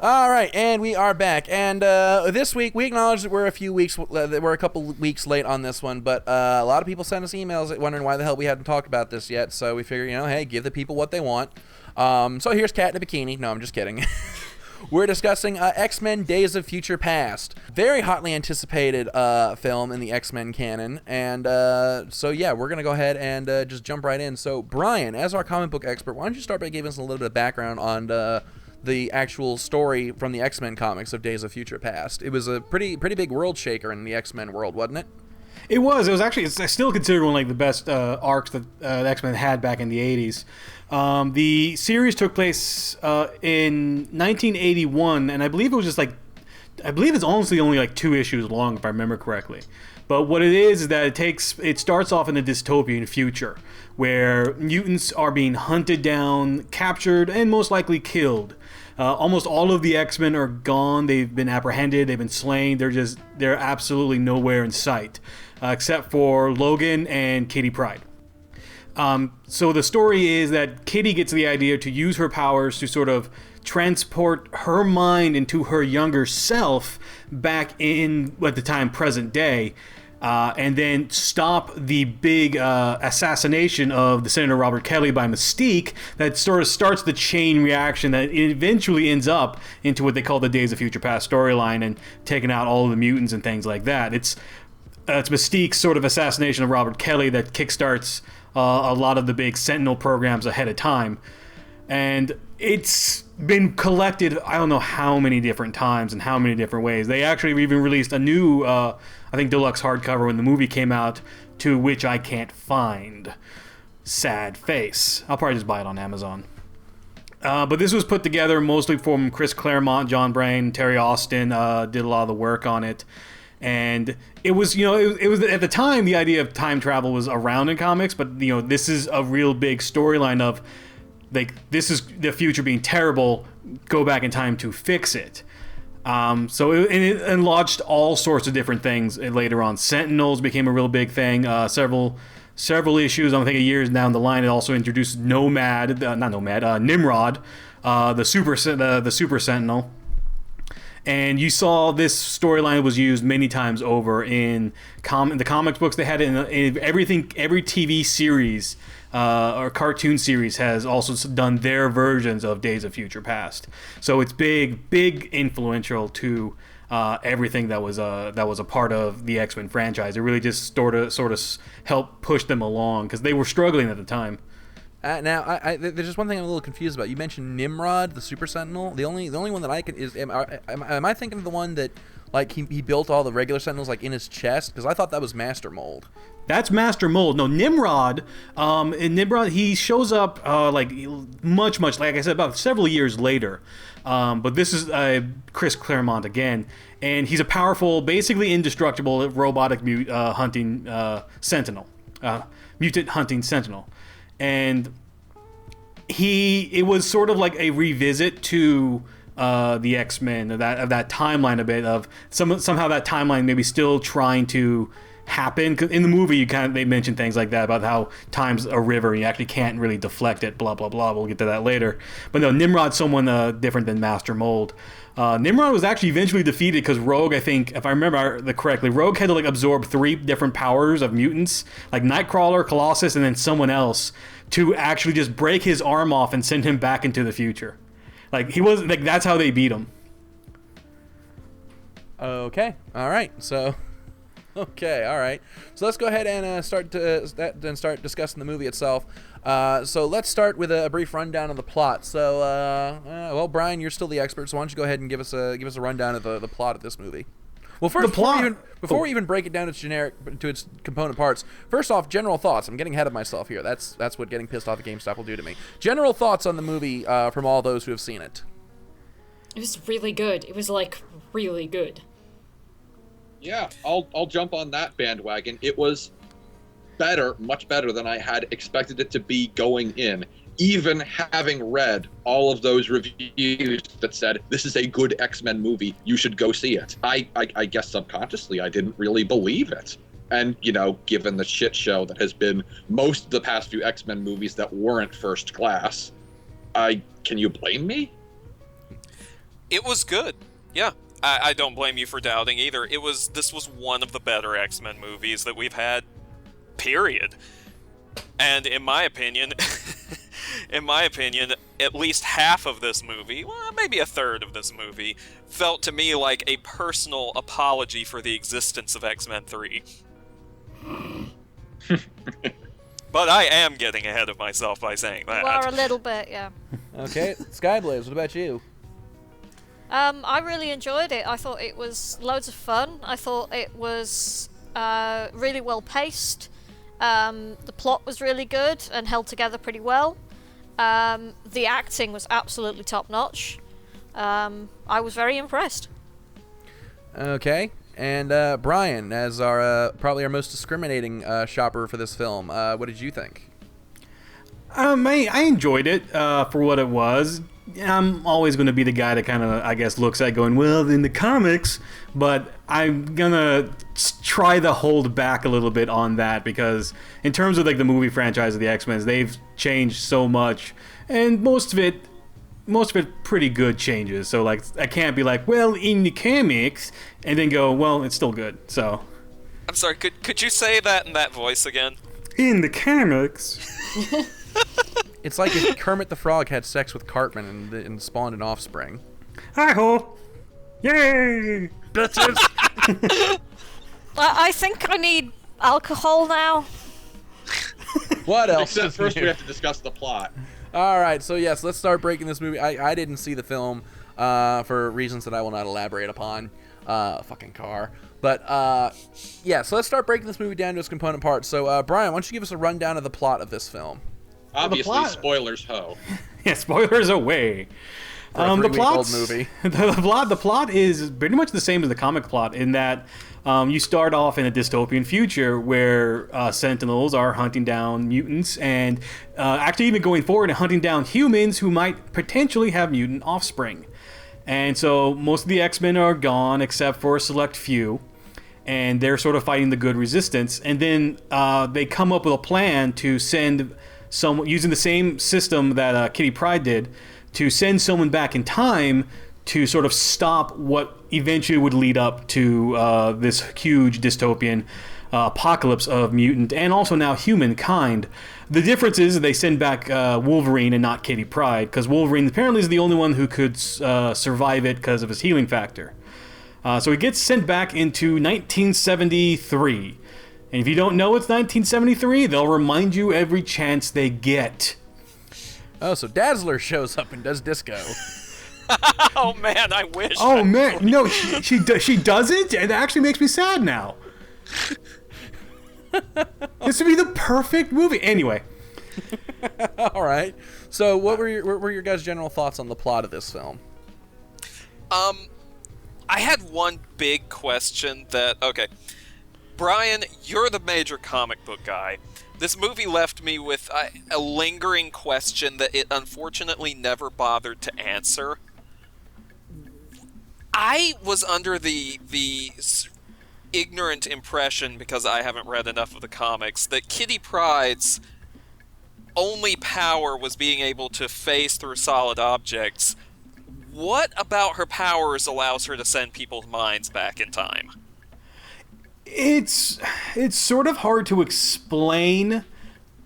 All right, and we are back. And this week, we acknowledge that we're a couple weeks late on this one, but a lot of people sent us emails wondering why the hell we hadn't talked about this yet. So we figured, hey, give the people what they want. So here's Cat in a Bikini. No, I'm just kidding. we're discussing X-Men Days of Future Past. Very hotly anticipated film in the X-Men canon. And so, yeah, we're going to go ahead and just jump right in. So, Brian, as our comic book expert, why don't you start by giving us a little bit of background on the actual story from the X-Men comics of Days of Future Past. It was a pretty big world shaker in the X-Men world, wasn't it? It was actually, I still consider one of like the best arcs that the X-Men had back in the 80s. The series took place in 1981, and I believe it was just it's honestly only like 2 issues long, if I remember correctly. But what it is that it starts off in a dystopian future where mutants are being hunted down, captured, and most likely killed. Almost all of the X-Men are gone. They've been apprehended. They've been slain. They're absolutely nowhere in sight, except for Logan and Kitty Pryde. So the story is that Kitty gets the idea to use her powers to sort of transport her mind into her younger self back in, at the time, present day, and then stop the big assassination of the Senator Robert Kelly by Mystique that sort of starts the chain reaction that eventually ends up into what they call the Days of Future Past storyline and taking out all of the mutants and things like that. It's Mystique's sort of assassination of Robert Kelly that kickstarts a lot of the big Sentinel programs ahead of time. And it's been collected, I don't know how many different times and how many different ways. They actually even released a new, I think, deluxe hardcover when the movie came out, to which I can't find. Sad face. I'll probably just buy it on Amazon. But this was put together mostly from Chris Claremont, John Brain, Terry Austin did a lot of the work on it. And it was, it was at the time, the idea of time travel was around in comics, but, this is a real big storyline of, like, this is the future being terrible, go back in time to fix it. So it launched all sorts of different things later on. Sentinels became a real big thing. Several issues, I'm thinking years down the line, it also introduced Nimrod, the Super Sentinel. And you saw this storyline was used many times over in the comics books. They had it in everything. Every TV series or cartoon series has also done their versions of Days of Future Past. So it's big influential to everything that was a part of the X-Men franchise. It really just sort of helped push them along because they were struggling at the time. Now, there's just one thing I'm a little confused about. You mentioned Nimrod, the Super Sentinel. The only one that I can is am I thinking of the one that like he built all the regular Sentinels like in his chest? Because I thought that was Master Mold. That's Master Mold. No, Nimrod. In Nimrod, he shows up like much like I said, about several years later. But this is Chris Claremont again, and he's a powerful, basically indestructible robotic hunting sentinel, mutant hunting sentinel. And it was sort of like a revisit to the X-Men of that timeline a bit of somehow that timeline maybe still trying to happen. 'Cause in the movie, they mention things like that about how time's a river, you actually can't really deflect it. Blah blah blah. We'll get to that later. But no, Nimrod's someone different than Master Mold. Nimrod was actually eventually defeated because Rogue, I think, if I remember correctly, Rogue had to like absorb 3 different powers of mutants, like Nightcrawler, Colossus, and then someone else, to actually just break his arm off and send him back into the future. Like he was like that's how they beat him. Okay, all right, so. Okay, all right. So let's go ahead and start discussing the movie itself. So let's start with a brief rundown of the plot. So, well, Brian, you're still the expert, so why don't you go ahead and give us a rundown of the plot of this movie? Well, first, before we even break it down to its component parts, first off, general thoughts. I'm getting ahead of myself here. That's what getting pissed off at GameStop will do to me. General thoughts on the movie from all those who have seen it. It was really good. It was like really good. Yeah, I'll jump on that bandwagon. It was better, much better than I had expected it to be going in, even having read all of those reviews that said, this is a good X-Men movie, you should go see it. I guess subconsciously I didn't really believe it. And, given the shit show that has been most of the past few X-Men movies that weren't first class, can you blame me? It was good, yeah. I don't blame you for doubting either. This was one of the better X-Men movies that we've had, period. And in my opinion, in my opinion, at least half of this movie, well, maybe a third of this movie, felt to me like a personal apology for the existence of X-Men 3. But I am getting ahead of myself by saying that. You are a little bit, yeah. Okay, Skyblaze, what about you? I really enjoyed it. I thought it was loads of fun. I thought it was really well paced. The plot was really good and held together pretty well. The acting was absolutely top notch. I was very impressed. Okay, and Brian, as our probably our most discriminating shopper for this film, what did you think? I enjoyed it for what it was. I'm always going to be the guy that kind of, I guess, looks at going, well, in the comics, but I'm going to try to hold back a little bit on that, because in terms of like the movie franchise of the X-Men, they've changed so much, and most of it pretty good changes. So like I can't be like, well, in the comics, and then go, well, it's still good. So I'm sorry, could you say that in that voice again? In the comics. It's like if Kermit the Frog had sex with Cartman and spawned an offspring. Hi-ho! Yay! Bitches! I think I need alcohol now. What else? Except is first new? we have to discuss the plot. All right, so yes, let's start breaking this movie. I didn't see the film for reasons that I will not elaborate upon. Fucking car. But yeah, so let's start breaking this movie down to its component parts. So Brian, why don't you give us a rundown of the plot of this film? Obviously, spoilers, ho. Yeah, spoilers away. For a The three-week-old movie. The plot is pretty much the same as the comic plot in that you start off in a dystopian future where Sentinels are hunting down mutants and actually even going forward and hunting down humans who might potentially have mutant offspring. And so most of the X-Men are gone except for a select few, and they're sort of fighting the good resistance. And then they come up with a plan to send someone, using the same system that Kitty Pryde did, to send someone back in time to sort of stop what eventually would lead up to this huge dystopian apocalypse of mutant and also now humankind. The difference is they send back Wolverine and not Kitty Pryde, because Wolverine apparently is the only one who could survive it because of his healing factor. So he gets sent back into 1973. And if you don't know it's 1973, they'll remind you every chance they get. Oh, so Dazzler shows up and does disco. Oh man, I wish. Oh man, no, she doesn't? It actually makes me sad now. This would be the perfect movie. Anyway. All right. So what were your guys' general thoughts on the plot of this film? I had one big question that, okay, Brian, you're the major comic book guy. This movie left me with a lingering question that it unfortunately never bothered to answer. I was under the ignorant impression, because I haven't read enough of the comics, that Kitty Pryde's only power was being able to phase through solid objects. What about her powers allows her to send people's minds back in time? It's sort of hard to explain.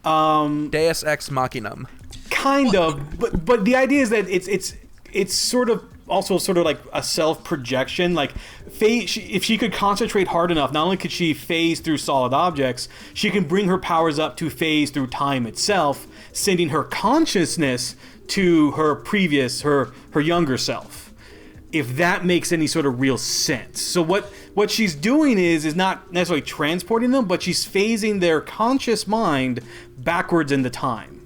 Deus Ex Machinam. Kind of, but the idea is that it's sort of also sort of like a self-projection. Like, if she could concentrate hard enough, not only could she phase through solid objects, she can bring her powers up to phase through time itself, sending her consciousness to her younger self. If that makes any sort of real sense. So what she's doing is not necessarily transporting them, but she's phasing their conscious mind backwards into time.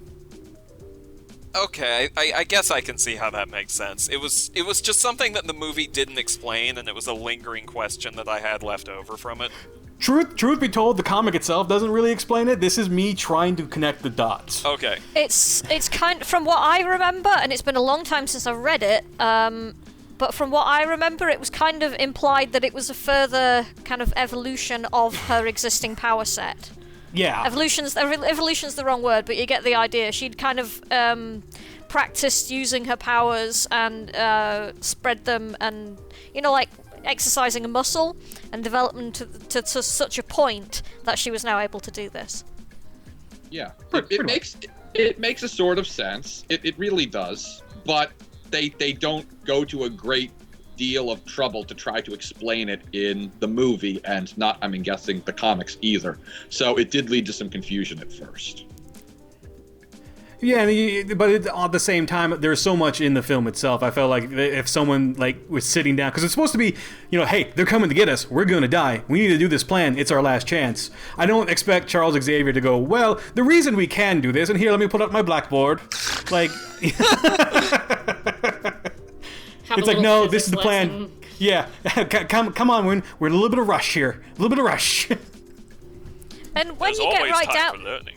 Okay, I guess I can see how that makes sense. It was just something that the movie didn't explain, and it was a lingering question that I had left over from it. Truth be told, the comic itself doesn't really explain it. This is me trying to connect the dots. Okay. It's kind of, from what I remember, and it's been a long time since I've read it, but from what I remember, it was kind of implied that it was a further kind of evolution of her existing power set. Yeah. Evolution's the wrong word, but you get the idea. She'd kind of practiced using her powers and spread them, and like exercising a muscle and development to such a point that she was now able to do this. Yeah, Pretty it makes It makes a sort of sense. It really does. But they don't go to a great deal of trouble to try to explain it in the movie, and not, I'm guessing, the comics either. So it did lead to some confusion at first. Yeah, but at the same time, there's so much in the film itself. I felt like if someone was sitting down, because it's supposed to be, hey, they're coming to get us. We're going to die. We need to do this plan. It's our last chance. I don't expect Charles Xavier to go, well, the reason we can do this, and here, let me put up my blackboard. It's like, no, this is the plan. Lesson. Yeah, come on, we're in a little bit of rush here. A little bit of rush. And when There's you get always right time down, for learning.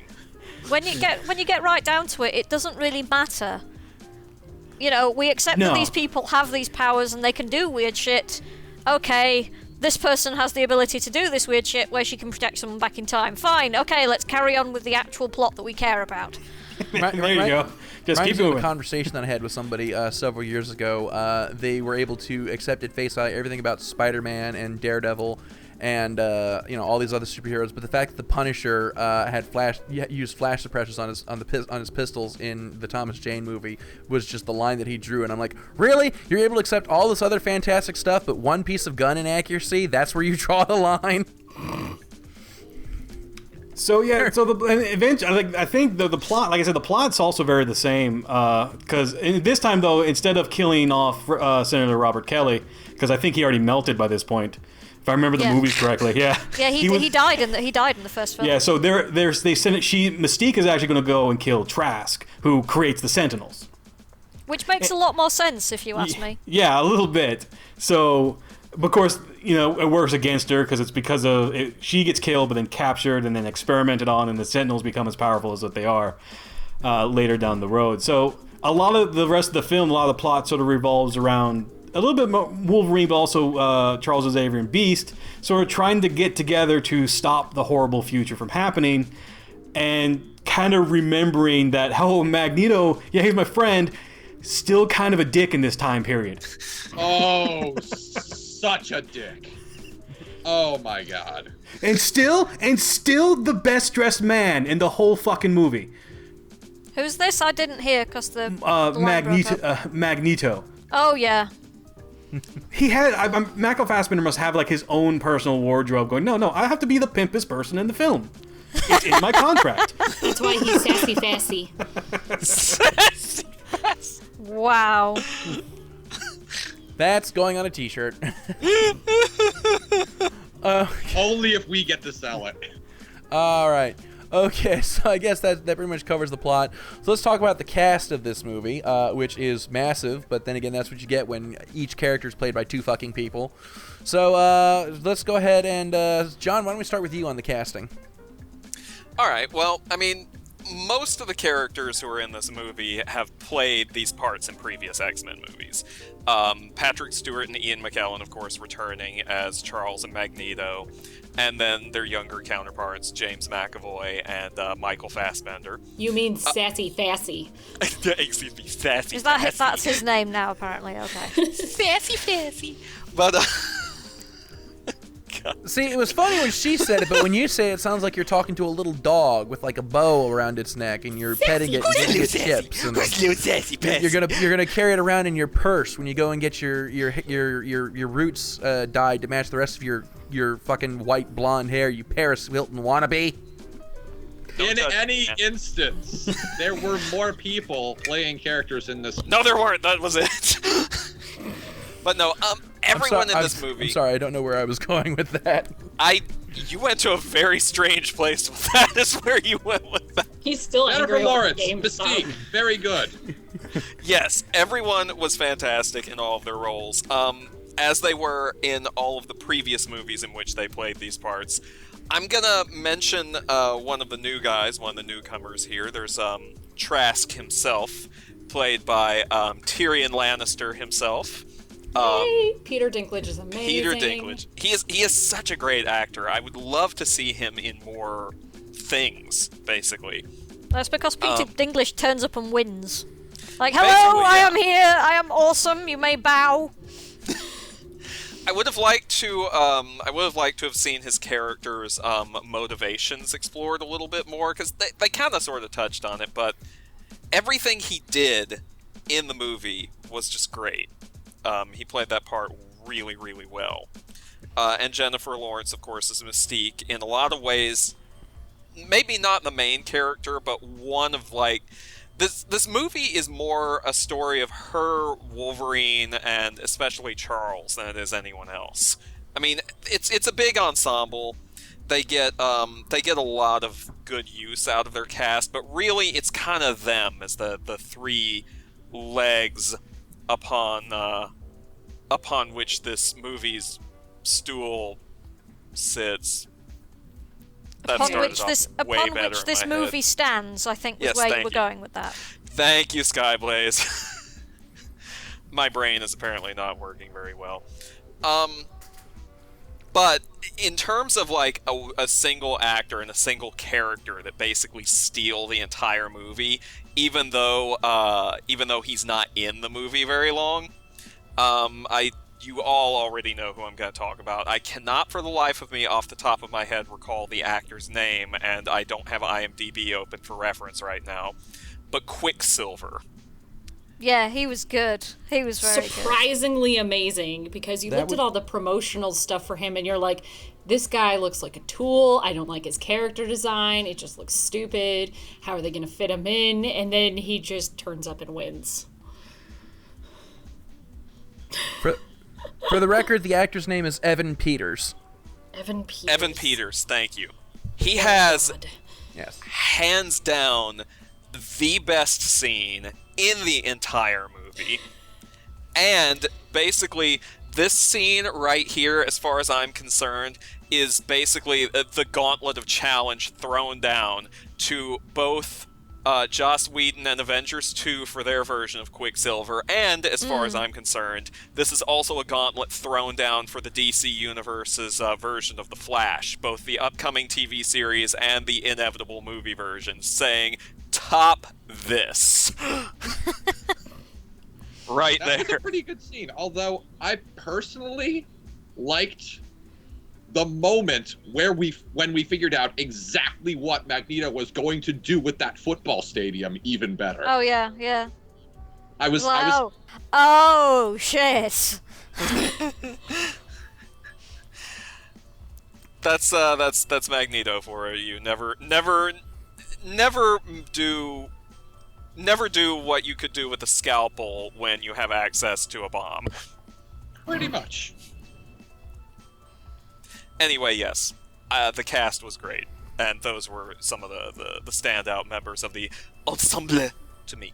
when you get right down to it, it doesn't really matter. We accept that No. these people have these powers and they can do weird shit. Okay, this person has the ability to do this weird shit where she can protect someone back in time. Fine, okay, let's carry on with the actual plot that we care about. There you go. Just keep Reminds me of going. a conversation that I had with somebody several years ago. They were able to accept at face value everything about Spider-Man and Daredevil and all these other superheroes, but the fact that the Punisher had used flash suppressors on his pistols in the Thomas Jane movie was just the line that he drew, and I'm like, really? You're able to accept all this other fantastic stuff, but one piece of gun inaccuracy? That's where you draw the line? So yeah, eventually, I think the plot, like I said, the plot's also very the same. Because this time though, instead of killing off Senator Robert Kelly, because I think he already melted by this point, if I remember the Yeah. movies correctly. Yeah. Yeah, he died in the first film. Yeah. So Mystique is actually going to go and kill Trask, who creates the Sentinels. Which makes a lot more sense if you ask me. Yeah, a little bit. So, of course, it works against her because she gets killed, but then captured and then experimented on, and the Sentinels become as powerful as what they are later down the road. So, a lot of the rest of the film, a lot of the plot sort of revolves around a little bit more Wolverine, but also Charles Xavier and Beast, sort of trying to get together to stop the horrible future from happening, and kind of remembering that, Magneto, yeah, he's my friend, still kind of a dick in this time period. Oh, such a dick. Oh my god. And still the best dressed man in the whole fucking movie. Who's this? I didn't hear because the line broke up. Magneto. Oh yeah. He had Michael Fassbender must have his own personal wardrobe. Going, no, I have to be the pimpest person in the film. It's in my contract. That's why he's sassy fassy. Sassy fast. Wow. That's going on a t-shirt. Only if we get to sell it. All right. Okay, so I guess that pretty much covers the plot. So let's talk about the cast of this movie, which is massive, but then again, that's what you get when each character is played by two fucking people. So let's go ahead and, John, why don't we start with you on the casting? All right, well, most of the characters who are in this movie have played these parts in previous X-Men movies. Patrick Stewart and Ian McKellen, of course, returning as Charles and Magneto, and then their younger counterparts, James McAvoy and Michael Fassbender. You mean sassy fassy. Excuse me, Sassy That's his name now, apparently. Okay. Sassy Fassy. But, See, it was funny when she said it, but when you say it, it sounds like you're talking to a little dog with a bow around its neck, and you're petting it and giving it chips. And you're gonna carry it around in your purse when you go and get your roots dyed to match the rest of your fucking white blonde hair. You Paris Hilton wannabe. In any instance, there were more people playing characters in this. No, there weren't. That was it. But no, everyone in this movie. I'm sorry, I don't know where I was going with that. You went to a very strange place with that. Is where you went with that. He's still Jennifer angry over Lawrence, the game Mystique, very good. Yes, everyone was fantastic in all of their roles, as they were in all of the previous movies in which they played these parts. I'm gonna mention one of the new guys, one of the newcomers here. There's Trask himself, played by Tyrion Lannister himself. Hey, Peter Dinklage is amazing. Peter Dinklage. He is such a great actor. I would love to see him in more things, basically. That's because Peter Dinklage turns up and wins. Hello, Basically, I yeah. am here. I am awesome. You may bow. I would have liked have liked to have seen his character's motivations explored a little bit more, because they kind of sort of touched on it, but everything he did in the movie was just great. He played that part really, really well. And Jennifer Lawrence, of course, is Mystique. In a lot of ways, maybe not the main character, but one of, like... This movie is more a story of her, Wolverine, and especially Charles than it is anyone else. I mean, it's a big ensemble. They get a lot of good use out of their cast, but really it's kind of them as the three legs upon which this movie's stool sits. Upon which this movie stands, I think, was where you were going with that. Thank you, Skyblaze. My brain is apparently not working very well. But in terms of like a single actor and a single character that basically steal the entire movie, even though he's not in the movie very long, you all already know who I'm going to talk about. I cannot for the life of me off the top of my head recall the actor's name, and I don't have IMDb open for reference right now. But Quicksilver. Yeah, he was good. He was very surprisingly amazing, because you looked at all the promotional stuff for him and you're like, this guy looks like a tool. I don't like his character design. It just looks stupid. How are they going to fit him in? And then he just turns up and wins. For the record, the actor's name is Evan Peters. Evan Peters. Evan Peters, thank you. He has, yes, hands down, the best scene in the entire movie. And basically, this scene right here, as far as I'm concerned, is basically the gauntlet of challenge thrown down to both Joss Whedon and Avengers 2 for their version of Quicksilver, and as far as I'm concerned, this is also a gauntlet thrown down for the DC Universe's version of The Flash, both the upcoming TV series and the inevitable movie version, saying, top this. Right there. That was a pretty good scene, although I personally liked the moment when we figured out exactly what Magneto was going to do with that football stadium even better. Oh yeah, yeah. I was Oh shit. That's Magneto for you. Never do what you could do with a scalpel when you have access to a bomb. Pretty much. Anyway, yes, the cast was great, and those were some of the standout members of the ensemble to me.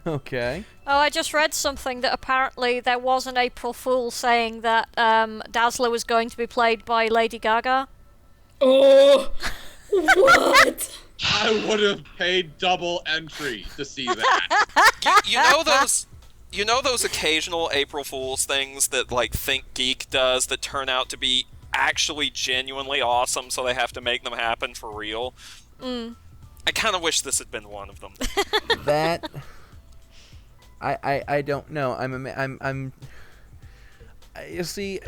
Okay. Oh, I just read something that apparently there was an April Fool saying that Dazzler was going to be played by Lady Gaga. Oh, what? I would have paid double entry to see that. You know those occasional April Fool's things that like Think Geek does that turn out to be actually genuinely awesome, so they have to make them happen for real? I kind of wish this had been one of them. That I don't know. I'm you see,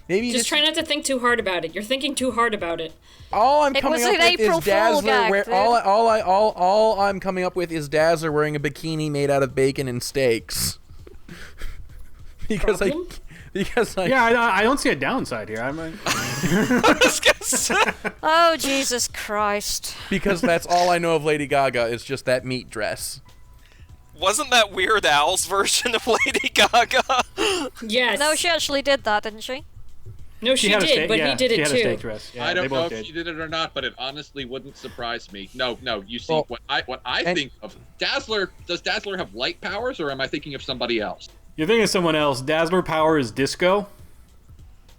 maybe just try not to think too hard about it. You're thinking too hard about it. All I'm coming up with is Dazzler. All I'm coming up with is Dazzler wearing a bikini made out of bacon and steaks. because I don't see a downside here. Oh Jesus Christ! Because that's all I know of Lady Gaga is just that meat dress. Wasn't that Weird Al's version of Lady Gaga? Yes. No, she actually did that, didn't she? No, she did, but he did it too. She had a steak dress. Yeah, I don't know if she did it or not, but it honestly wouldn't surprise me. No. You see, what I think of Dazzler. Does Dazzler have light powers, or am I thinking of somebody else? You're thinking of someone else. Dazzler power is disco.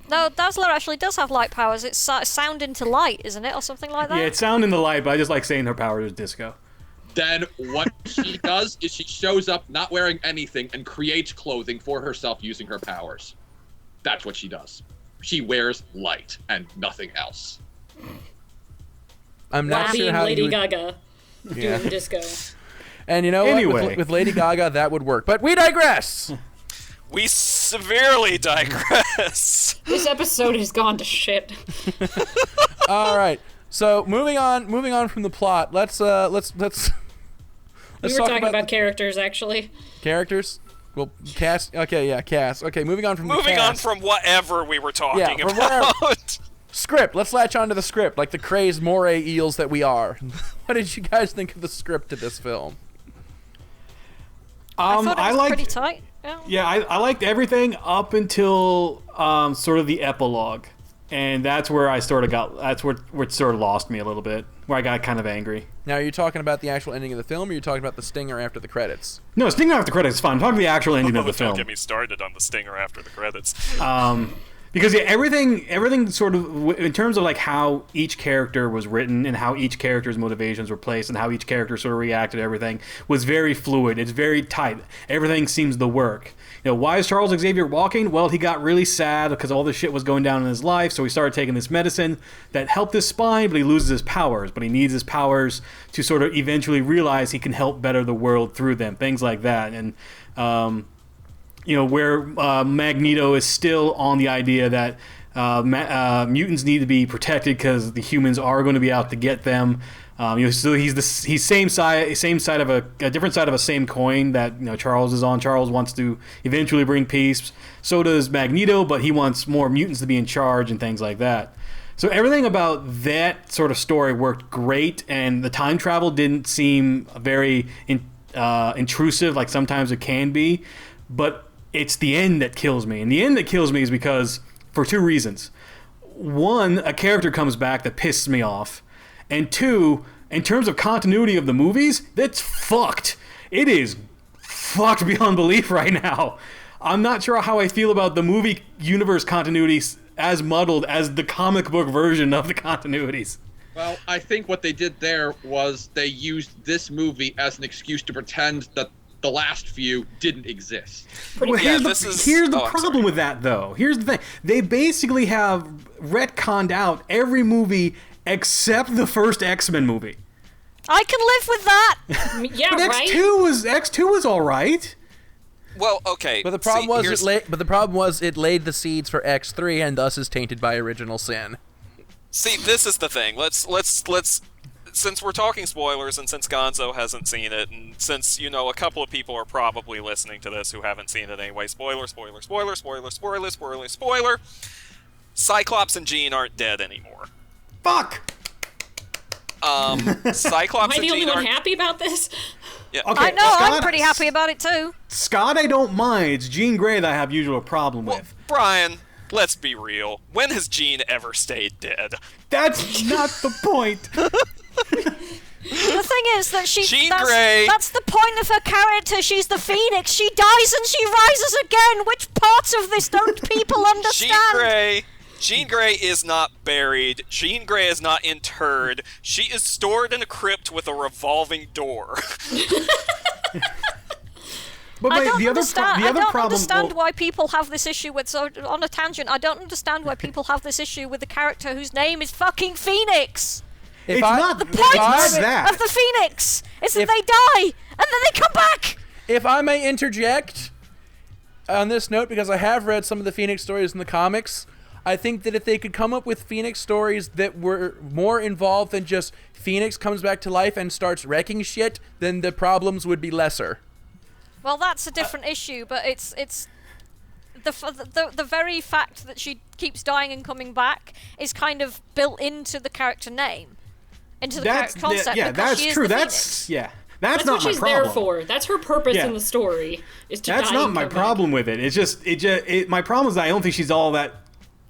No, Dazzler actually does have light powers. It's sound into light, isn't it, or something like that? Yeah, it's sound into light, but I just like saying her power is disco. Then what she does is she shows up not wearing anything and creates clothing for herself using her powers. That's what she does. She wears light and nothing else. I'm not sure how Lady Gaga doing disco. And you know what? With Lady Gaga, that would work. But we digress. We severely digress. This episode has gone to shit. All right. So moving on from the plot. Let's We were talk talking about characters, actually. characters. Well, cast. Okay, yeah, cast. Okay, moving on from the cast. Whatever we were talking from about. Script. Let's latch onto the script, like the crazed moray eels that we are. What did you guys think of the script of this film? I thought it was liked, pretty tight. Yeah, I liked everything up until sort of the epilogue, and that's where I sort of got. That's where it sort of lost me a little bit, where I got kind of angry. Now, are you talking about the actual ending of the film, or are you talking about the stinger after the credits? No, stinger after the credits is fine. I'm talking the actual ending of the film. Don't get me started on the stinger after the credits. Because yeah, everything sort of in terms of like how each character was written and how each character's motivations were placed and how each character sort of reacted to everything was very fluid. It's very tight. Everything seems to work. You know, why is Charles Xavier walking? Well, he got really sad because all this shit was going down in his life, so he started taking this medicine that helped his spine, but he loses his powers. But he needs his powers to sort of eventually realize he can help better the world through them. Things like that. And you know, where Magneto is still on the idea that mutants need to be protected because the humans are going to be out to get them. You know, so he's same side of a different side of a same coin that, you know, Charles is on. Charles wants to eventually bring peace. So does Magneto, but he wants more mutants to be in charge and things like that. So everything about that sort of story worked great, and the time travel didn't seem very intrusive like sometimes it can be. But it's the end that kills me. And the end that kills me is because, for two reasons. One, a character comes back that pisses me off. And two, in terms of continuity of the movies, that's fucked. It is fucked beyond belief right now. I'm not sure how I feel about the movie universe continuities as muddled as the comic book version of the continuities. Well, I think what they did there was they used this movie as an excuse to pretend that the last few didn't exist. Well, here's the problem with that, though. Here's the thing. They basically have retconned out every movie except the first X-Men movie. I can live with that. Yeah, but right? X2 was all right. Well, okay. But the problem was it laid the seeds for X3 and thus is tainted by original sin. See, this is the thing. Let's since we're talking spoilers, and since Gonzo hasn't seen it, and since, you know, a couple of people are probably listening to this who haven't seen it anyway, spoiler. Cyclops and Jean aren't dead anymore. Fuck! Cyclops Am I and the Jean only one aren't... happy about this? Yeah. Okay, I know, I'm pretty happy about it too. Scott, I don't mind. It's Jean Grey that I have usual problem with. Brian, let's be real. When has Jean ever stayed dead? That's not the point. The thing is that Jean Grey. That's the point of her character. She's the Phoenix. She dies and she rises again. Which parts of this don't people understand? Jean Grey is not buried. Jean Grey is not interred. She is stored in a crypt with a revolving door. But I don't problem, understand why people have this issue with. So on a tangent, I don't understand why people have this issue with the character whose name is fucking Phoenix. The point of the Phoenix is that they die and then they come back. If I may interject on this note, because I have read some of the Phoenix stories in the comics, I think that if they could come up with Phoenix stories that were more involved than just Phoenix comes back to life and starts wrecking shit, then the problems would be lesser. Well, that's a different issue, but it's the very fact that she keeps dying and coming back is kind of built into the character name, into the character concept. Yeah, that's she is true. the That's Phoenix. That's not what my she's problem. there for. That's her purpose in the story. Is to That's die not and my come problem with it. It's just my problem is that I don't think she's all that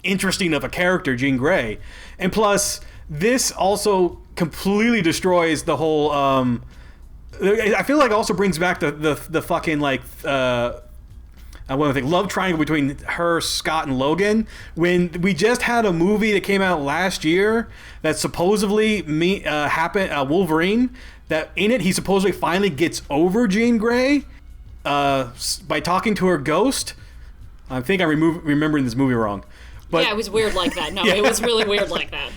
interesting of a character, Jean Grey, and plus this also completely destroys the whole. I feel like it also brings back the fucking like. I want to think love triangle between her, Scott, and Logan. When we just had a movie that came out last year that supposedly happened, Wolverine. That in it he supposedly finally gets over Jean Grey by talking to her ghost. I think I'm remembering this movie wrong. But, yeah, it was weird like that. No, it was really weird like that.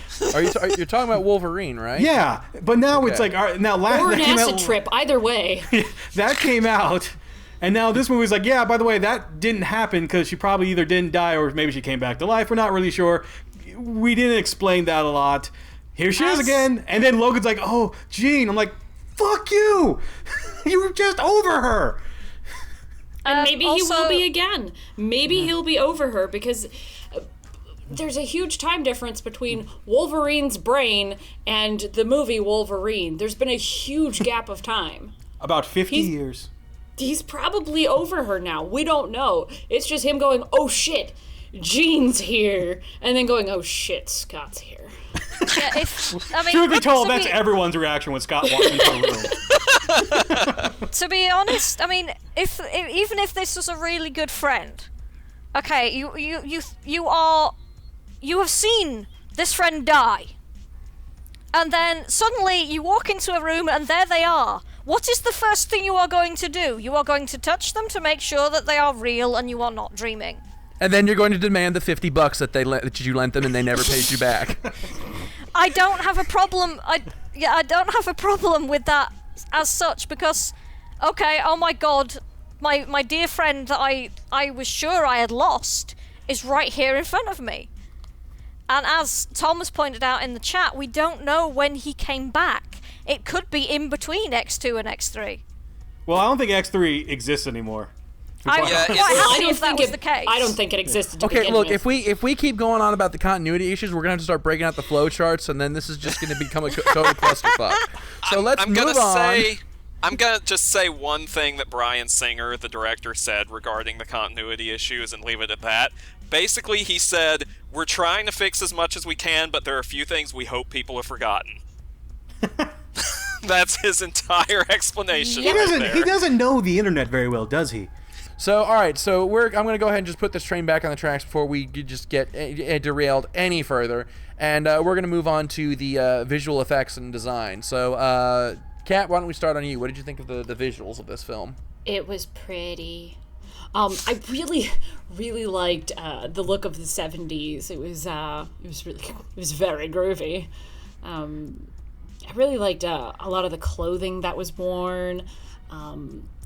You're talking about Wolverine, right? Yeah, but now it's like now last Or an that came acid out, trip. Either way. that came out. And now this movie's like, yeah, by the way, that didn't happen because she probably either didn't die or maybe she came back to life. We're not really sure. We didn't explain that a lot. Here she is again. And then Logan's like, oh, Jean. I'm like, fuck you. You were just over her. And maybe he will be again. Maybe he'll be over her because there's a huge time difference between Wolverine's brain and the movie Wolverine. There's been a huge gap of time. About 50 years. He's probably over her now. We don't know. It's just him going, oh shit, Jean's here. And then going, oh shit, Scott's here. Yeah, Truth be told, that's everyone's reaction when Scott walks into a room. To be honest, I mean, even if this was a really good friend, okay, you have seen this friend die, and then suddenly you walk into a room and there they are. What is the first thing you are going to do? You are going to touch them to make sure that they are real and you are not dreaming. And then you're going to demand the $50 that you lent them and they never paid you back. I don't have a problem. I don't have a problem with that as such because, okay, oh my god, my dear friend that I was sure I had lost is right here in front of me. And as Thomas pointed out in the chat, we don't know when he came back. It could be in between X2 and X3. Well, I don't think X3 exists anymore. I'm quite happy if that was the case. I don't think it existed. Okay, look, if we keep going on about the continuity issues, we're gonna have to start breaking out the flow charts, and then this is just gonna become a total clusterfuck. So let's move on. I'm gonna just say one thing that Bryan Singer, the director, said regarding the continuity issues, and leave it at that. Basically, he said, "We're trying to fix as much as we can, but there are a few things we hope people have forgotten." That's his entire explanation. He doesn't know the internet very well, does he? So, all right, so I'm going to go ahead and just put this train back on the tracks before we just get derailed any further. And we're going to move on to the visual effects and design. So, Kat, why don't we start on you? What did you think of the visuals of this film? It was pretty. I really, really liked the look of the 70s. It was very groovy. I really liked a lot of the clothing that was worn.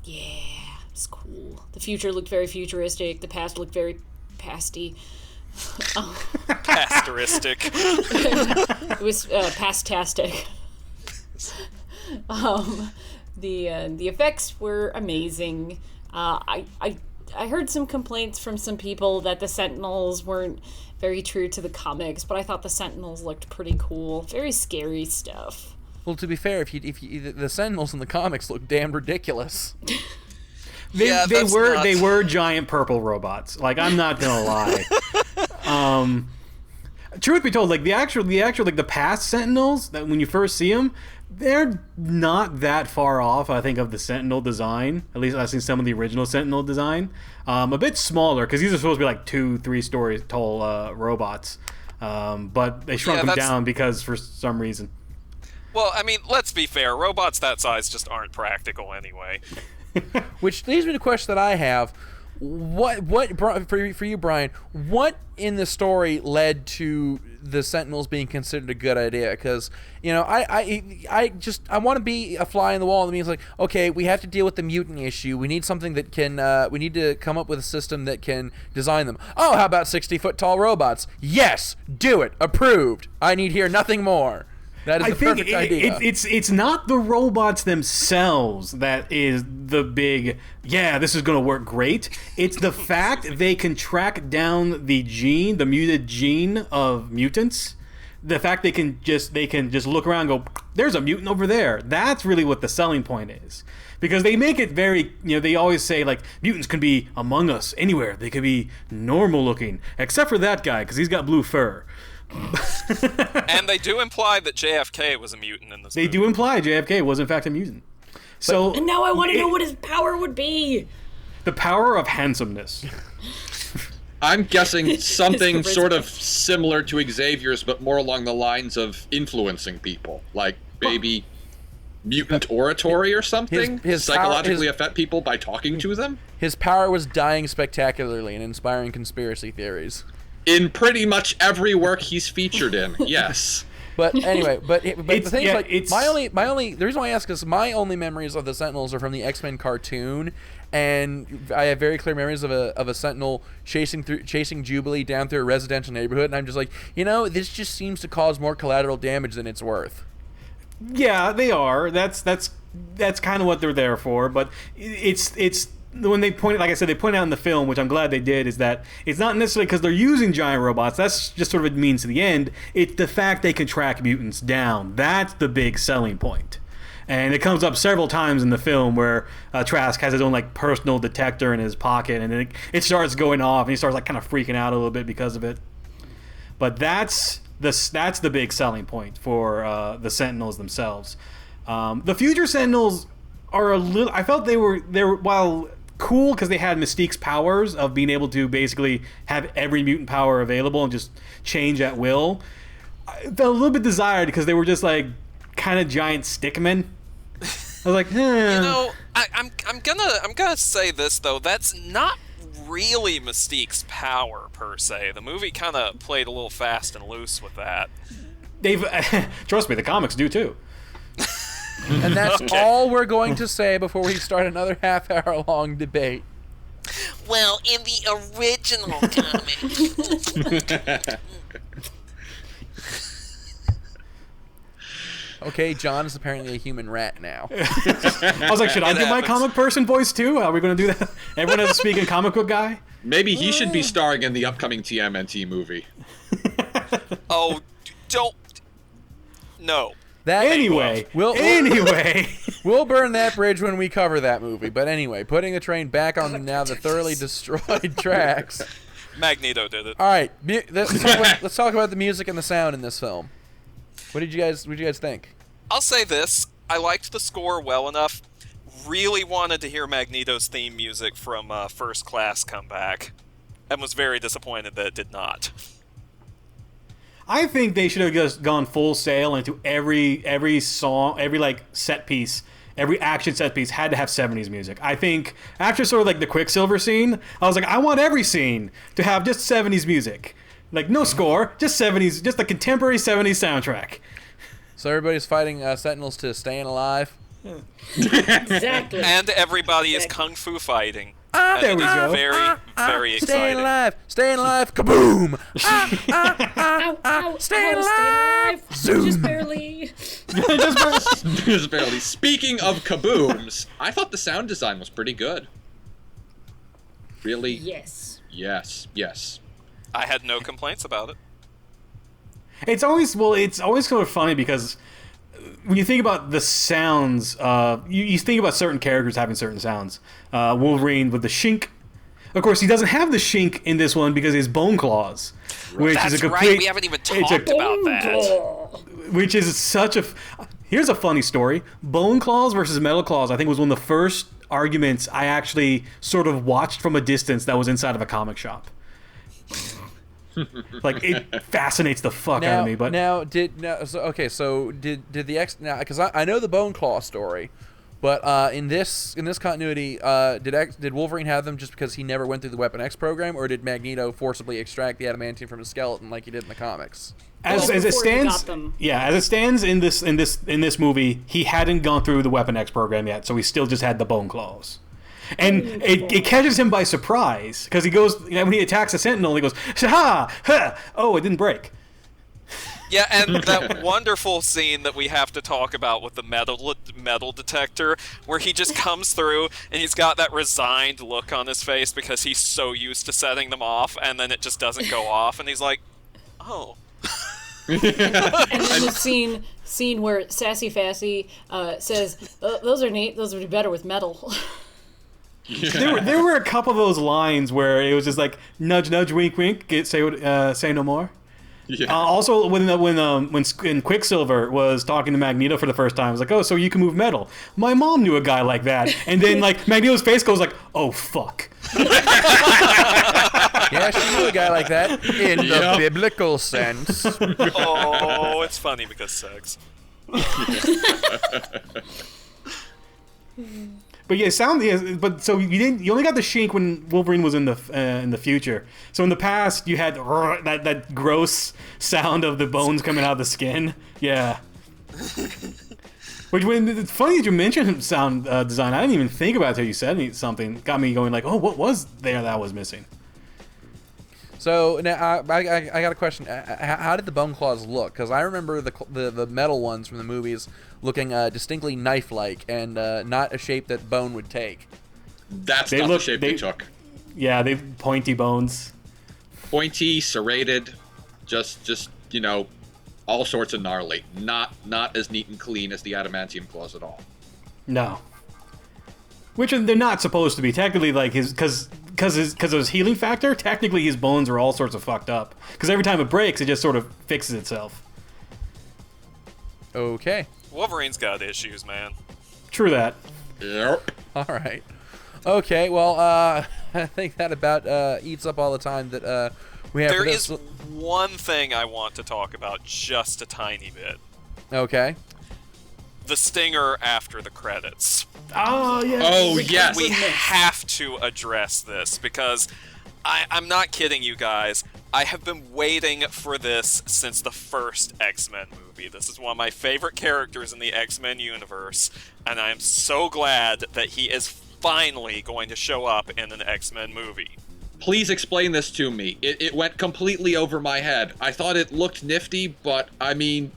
It's cool. The future looked very futuristic. The past looked very pasty. Pastoristic. It was pastastic. The effects were amazing. I heard some complaints from some people that the Sentinels weren't very true to the comics, but I thought the Sentinels looked pretty cool. Very scary stuff. Well, to be fair, if you the Sentinels in the comics look damn ridiculous. They were giant purple robots. Like, I'm not gonna lie. Truth be told, like the actual like the past Sentinels, that when you first see them, they're not that far off, I think, of the Sentinel design. At least I've seen some of the original Sentinel design. A bit smaller, because these are supposed to be like 2-3 stories tall robots. But they shrunk them down because for some reason. Well, I mean, let's be fair. Robots that size just aren't practical anyway. Which leads me to a question that I have. What for you, Brian, what in the story led to the Sentinels being considered a good idea? Because, you know, I want to be a fly in the wall. That means, like, okay, we have to deal with the mutant issue. We need something that can, we need to come up with a system that can design them. Oh, how about 60-foot tall robots? Yes, do it. Approved. I need hear nothing more. That is the perfect idea. It's not the robots themselves that is the big, this is going to work great. It's the fact they can track down the muted gene of mutants. The fact they can just look around and go, there's a mutant over there. That's really what the selling point is. Because they make it very, they always say, like, mutants can be among us anywhere. They could be normal looking, except for that guy, because he's got blue fur. And they do imply that JFK was a mutant in this movie. They do imply JFK was in fact a mutant. And now I want to know what his power would be. The power of handsomeness. I'm guessing something sort of similar to Xavier's, but more along the lines of influencing people, like maybe mutant oratory or something. His psychologically affect people by talking to them. His power was dying spectacularly and inspiring conspiracy theories. In pretty much every work he's featured in, yes. But anyway, but the thing is, like, the reason why I ask is my only memories of the Sentinels are from the X-Men cartoon, and I have very clear memories of a Sentinel chasing Jubilee down through a residential neighborhood, and I'm just like, this just seems to cause more collateral damage than it's worth. Yeah, they are. That's kind of what they're there for. But it's when they point, like I said, they point out in the film, which I'm glad they did, is that it's not necessarily because they're using giant robots. That's just sort of a means to the end. It's the fact they can track mutants down. That's the big selling point. And it comes up several times in the film where Trask has his own like personal detector in his pocket, and it starts going off, and he starts like kind of freaking out a little bit because of it. But that's the big selling point for the Sentinels themselves. The future Sentinels are a little. I felt they were while cool because they had Mystique's powers of being able to basically have every mutant power available and just change at will. I felt a little bit desired because they were just like kind of giant stickmen. I was like, I'm gonna say this though. That's not really Mystique's power per se. The movie kind of played a little fast and loose with that. They've trust me, the comics do too. And that's all we're going to say before we start another half-hour-long debate. Well, in the original comic. Okay, John is apparently a human rat now. I was like, should I get my comic person voice too? Are we going to do that? Everyone has a speaking comic book guy? Maybe he should be starring in the upcoming TMNT movie. Oh, don't. No. Anyway, we'll burn that bridge when we cover that movie. But anyway, putting the train back on now the thoroughly destroyed tracks. Magneto did it. All right, let's talk about the music and the sound in this film. What did you guys think? I'll say this: I liked the score well enough. Really wanted to hear Magneto's theme music from First Class come back, and was very disappointed that it did not. I think they should have just gone full sail into every song, every like set piece, every action set piece had to have 70s music. I think after sort of like the Quicksilver scene, I was like, I want every scene to have just 70s music. Like no score, just 70s, just a contemporary 70s soundtrack. So everybody's fighting Sentinels to staying alive? Exactly. And everybody is kung fu fighting. There we go. Very exciting. Staying alive, kaboom! Staying alive. Zoom. Just barely. Just barely. Speaking of kabooms, I thought the sound design was pretty good. Really? Yes. Yes. I had no complaints about it. It's always kind of funny because when you think about the sounds, you think about certain characters having certain sounds. Wolverine with the shink. Of course, he doesn't have the shink in this one because his bone claws, which That's is a right. complete. We haven't even talked about that. Which is such a. Here's a funny story: bone claws versus metal claws. I think was one of the first arguments I actually sort of watched from a distance that was inside of a comic shop. Like it fascinates the fuck out of me. But so did the X now because I know the Bone Claw story, but in this continuity, did Wolverine have them just because he never went through the Weapon X program, or did Magneto forcibly extract the adamantium from his skeleton like he did in the comics? As it stands, as it stands in this movie, he hadn't gone through the Weapon X program yet, so he still just had the Bone Claws. And it catches him by surprise because he goes when he attacks a Sentinel. He goes, "Ha! Ha! Oh, it didn't break." Yeah, and that wonderful scene that we have to talk about with the metal detector, where he just comes through and he's got that resigned look on his face because he's so used to setting them off, and then it just doesn't go off, and he's like, "Oh." And then the scene where Sassy Fassy says, "Those are neat. Those would be better with metal." There were a couple of those lines where it was just like nudge, nudge, wink, wink. Say no more. Yeah. Also, when Quicksilver was talking to Magneto for the first time, I was like, "Oh, so you can move metal?" My mom knew a guy like that, and then like Magneto's face goes like, "Oh fuck." Yeah, she knew a guy like that in the biblical sense. Oh, it's funny because sex. But yeah, but so you only got the shink when Wolverine was in the future. So in the past, you had that gross sound of the bones coming out of the skin. Yeah. Which, when it's funny that you mentioned sound design, I didn't even think about it until you said something. Got me going like, oh, what was there that was missing? So now I got a question. How did the bone claws look? Because I remember the metal ones from the movies looking distinctly knife-like and not a shape that bone would take. That's not the shape they took. Yeah, they pointy bones. Pointy, serrated, just all sorts of gnarly. Not as neat and clean as the adamantium claws at all. No. Which they're not supposed to be. Technically, like because of his healing factor, technically his bones are all sorts of fucked up. Because every time it breaks, it just sort of fixes itself. Okay. Wolverine's got issues, man. True that. Yep. All right. Okay. Well, I think that about eats up all the time that we have. There for this. is one thing I want to talk about just a tiny bit. Okay. The stinger after the credits. Oh, yeah. Oh, yes. We have to address this because I'm not kidding you guys. I have been waiting for this since the first X-Men movie. This is one of my favorite characters in the X-Men universe, and I am so glad that he is finally going to show up in an X-Men movie. Please explain this to me. It went completely over my head. I thought it looked nifty, but I mean,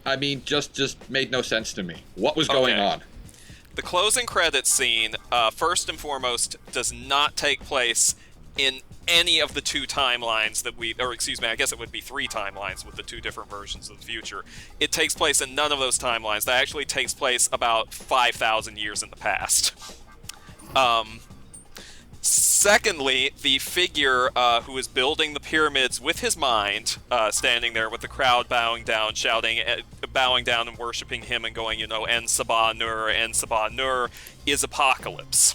just made no sense to me. What was going on? The closing credits scene, first and foremost, does not take place in any of the two timelines that I guess it would be three timelines with the two different versions of the future. It takes place in none of those timelines. That actually takes place about 5,000 years in the past. Secondly, the figure who is building the pyramids with his mind, standing there with the crowd bowing down, shouting, bowing down and worshiping him and going, En Sabah Nur, is Apocalypse,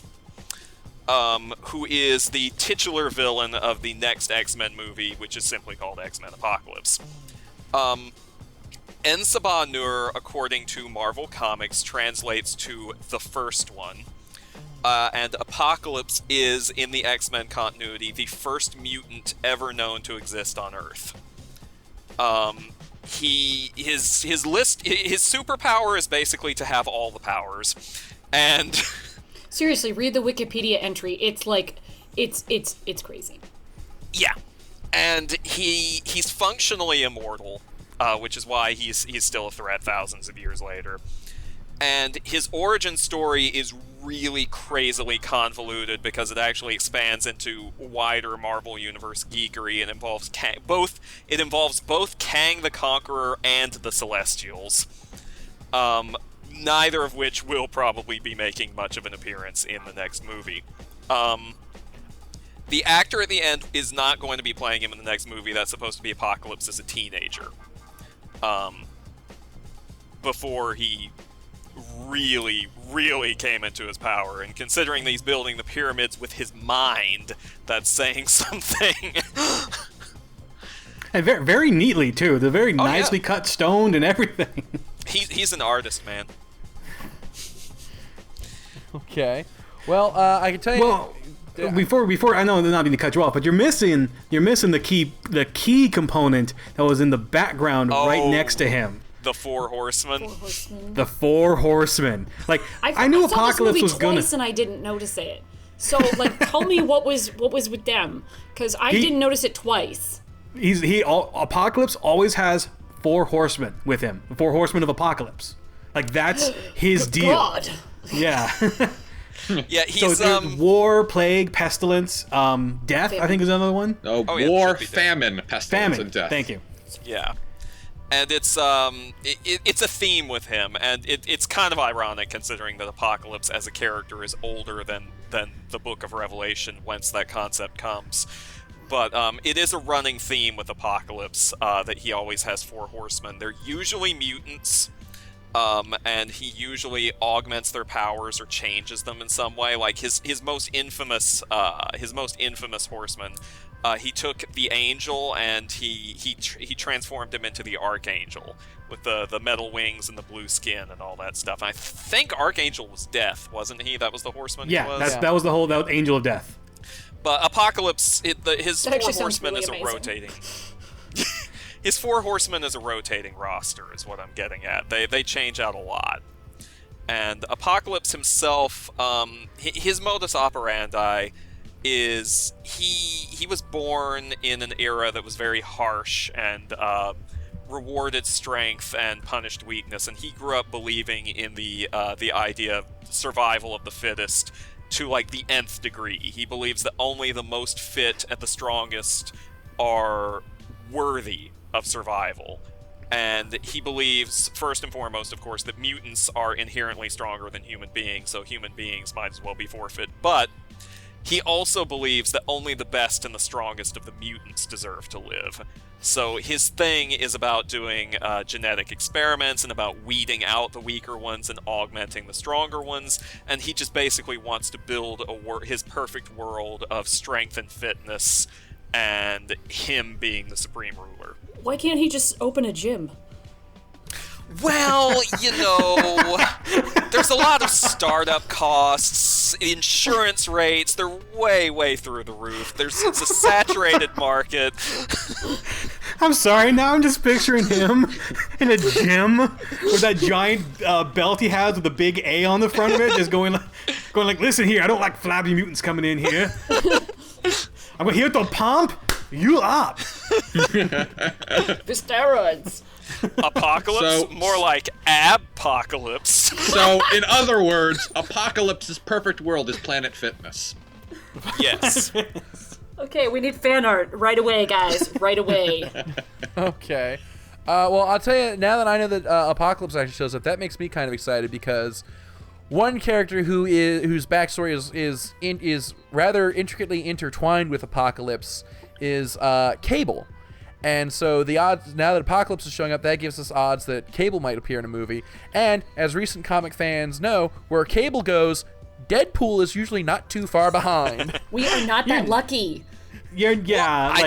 who is the titular villain of the next X-Men movie, which is simply called X-Men Apocalypse. En Sabah Nur, according to Marvel Comics, translates to the first one. And Apocalypse is, in the X-Men continuity, the first mutant ever known to exist on Earth. His superpower is basically to have all the powers, and seriously, read the Wikipedia entry. It's like, it's crazy. Yeah, and he's functionally immortal, which is why he's still a threat thousands of years later. And his origin story is really crazily convoluted because it actually expands into wider Marvel Universe geekery and involves both Kang the Conqueror and the Celestials. Neither of which will probably be making much of an appearance in the next movie. The actor at the end is not going to be playing him in the next movie. That's supposed to be Apocalypse as a teenager. Before he really, really came into his power, and considering that he's building the pyramids with his mind, that's saying something. And very, very neatly too. They're very nicely cut, stoned, and everything. He's an artist, man. Okay. Well, I can tell you. Well, before I know I'm not meaning to cut you off, but you're missing the key component that was in the background right next to him. The Four Horsemen. The Four Horsemen. Like I knew Apocalypse was gonna. Twice and I didn't notice it. So like, tell me what was with them, because I didn't notice it twice. Apocalypse always has 4 horsemen with him. The 4 horsemen of Apocalypse. Like that's his deal. God. Yeah. Yeah, he's war, plague, pestilence, death. Famine. I think is another one. War, famine, pestilence, and death. Thank you. Yeah. And it's it's a theme with him, and it's kind of ironic considering that Apocalypse as a character is older than the Book of Revelation, whence that concept comes. But it is a running theme with Apocalypse that he always has 4 horsemen. They're usually mutants, and he usually augments their powers or changes them in some way. Like his most infamous horseman. He took the Angel and he transformed him into the Archangel with the metal wings and the blue skin and all that stuff. And I think Archangel was Death, wasn't he? That was the horseman. Yeah, that was the Angel of Death. But Apocalypse, his That 4 actually horsemen sounds is really a amazing. rotating. His 4 horsemen is a rotating roster, is what I'm getting at. They change out a lot. And Apocalypse himself, his modus operandi is he was born in an era that was very harsh and rewarded strength and punished weakness, and he grew up believing in the idea of survival of the fittest to like the nth degree. He believes that only the most fit and the strongest are worthy of survival. And he believes, first and foremost, of course, that mutants are inherently stronger than human beings, so human beings might as well be forfeit. But he also believes that only the best and the strongest of the mutants deserve to live. So his thing is about doing genetic experiments and about weeding out the weaker ones and augmenting the stronger ones. And he just basically wants to build his perfect world of strength and fitness, and him being the supreme ruler. Why can't he just open a gym? Well, there's a lot of startup costs, insurance rates, they're way, way through the roof. It's a saturated market. I'm sorry, now I'm just picturing him in a gym with that giant belt he has with a big A on the front of it, just going like, listen here, I don't like flabby mutants coming in here. I'm here to pump you up. The steroids. Apocalypse? More like apocalypse. So, in other words, Apocalypse's perfect world is Planet Fitness. Yes. Okay, we need fan art right away, guys. Right away. Okay. Well, I'll tell you, now that I know that Apocalypse actually shows up, that makes me kind of excited, because one character whose backstory is rather intricately intertwined with Apocalypse is Cable. And so the odds, now that Apocalypse is showing up, that gives us odds that Cable might appear in a movie. And as recent comic fans know, where Cable goes, Deadpool is usually not too far behind. We are not that lucky. I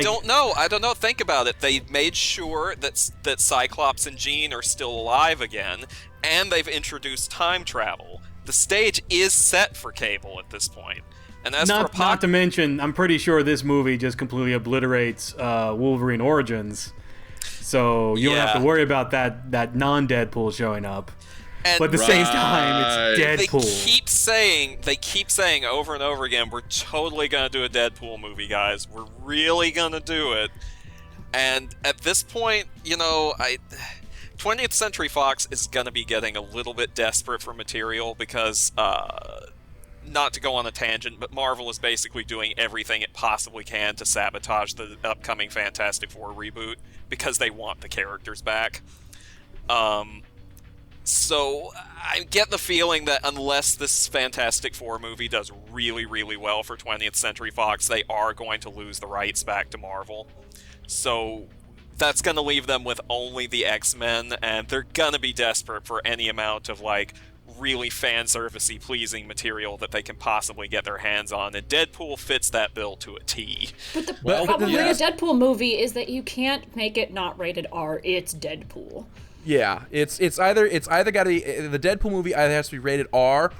don't know. Think about it. They made sure that Cyclops and Jean are still alive again, and they've introduced time travel. The stage is set for Cable at this point. And as not to mention, I'm pretty sure this movie just completely obliterates Wolverine Origins, so you don't have to worry about that non-Deadpool showing up. But at the same time, it's Deadpool. They keep saying over and over again, we're totally gonna do a Deadpool movie, guys. We're really gonna do it. And at this point, 20th Century Fox is gonna be getting a little bit desperate for material because, not to go on a tangent, but Marvel is basically doing everything it possibly can to sabotage the upcoming Fantastic Four reboot because they want the characters back. So I get the feeling that unless this Fantastic Four movie does really, really well for 20th Century Fox, they are going to lose the rights back to Marvel. So that's going to leave them with only the X-Men, and they're going to be desperate for any amount of, really fan servicey pleasing material that they can possibly get their hands on, and Deadpool fits that bill to a T. But the problem with a Deadpool movie is that you can't make it not rated R. It's Deadpool. Yeah, it's either got to be, the Deadpool movie either has to be rated R,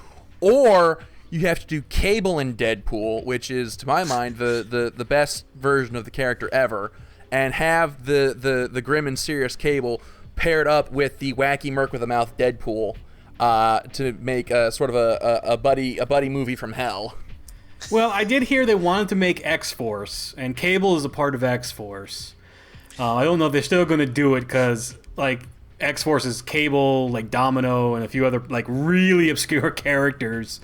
or you have to do Cable in Deadpool, which is, to my mind, the best version of the character ever, and have the grim and serious Cable paired up with the wacky Merc with a mouth Deadpool. To make a sort of a buddy movie from hell. Well, I did hear they wanted to make X-Force, and Cable is a part of X-Force. I don't know if they're still going to do it because, X-Force is Cable, Domino, and a few other really obscure characters.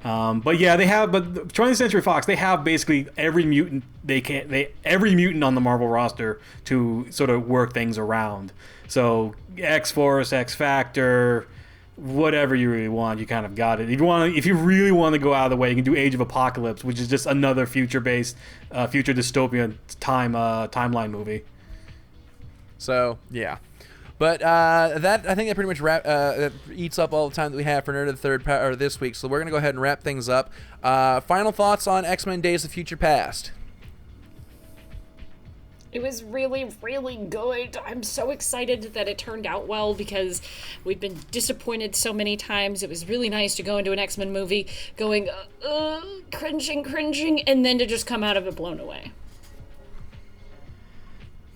But yeah, they have. But 20th Century Fox, they have basically every mutant every mutant on the Marvel roster to sort of work things around. So X-Force, X-Factor, whatever you really want, you kind of got it. If you really want to go out of the way, you can do Age of Apocalypse, which is just another future-based, future dystopian timeline movie. So yeah, but I think that pretty much eats up all the time that we have for Nerd of the Third Power this week. So we're gonna go ahead and wrap things up. Final thoughts on X-Men: Days of Future Past. It was really, really good. I'm so excited that it turned out well because we've been disappointed so many times. It was really nice to go into an X-Men movie going, cringing, and then to just come out of it blown away.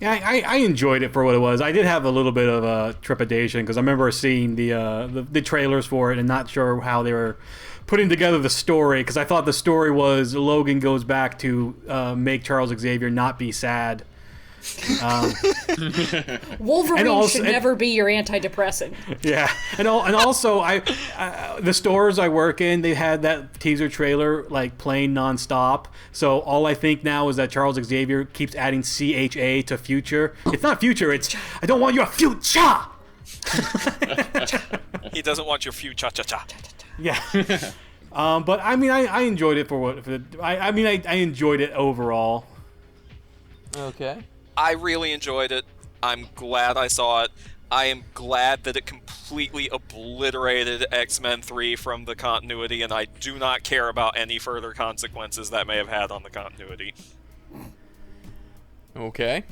Yeah, I enjoyed it for what it was. I did have a little bit of trepidation because I remember seeing the trailers for it and not sure how they were putting together the story, because I thought the story was Logan goes back to make Charles Xavier not be sad. Wolverine should never be your antidepressant. Yeah, and also the stores I work in, they had that teaser trailer like playing nonstop. So all I think now is that Charles Xavier keeps adding CHA to future. It's not future. It's I don't want your future. He doesn't want your future cha-cha. Yeah. But I mean, I enjoyed it for what. I enjoyed it overall. Okay. I really enjoyed it. I'm glad I saw it. I am glad that it completely obliterated X-Men 3 from the continuity, and I do not care about any further consequences that may have had on the continuity. Okay.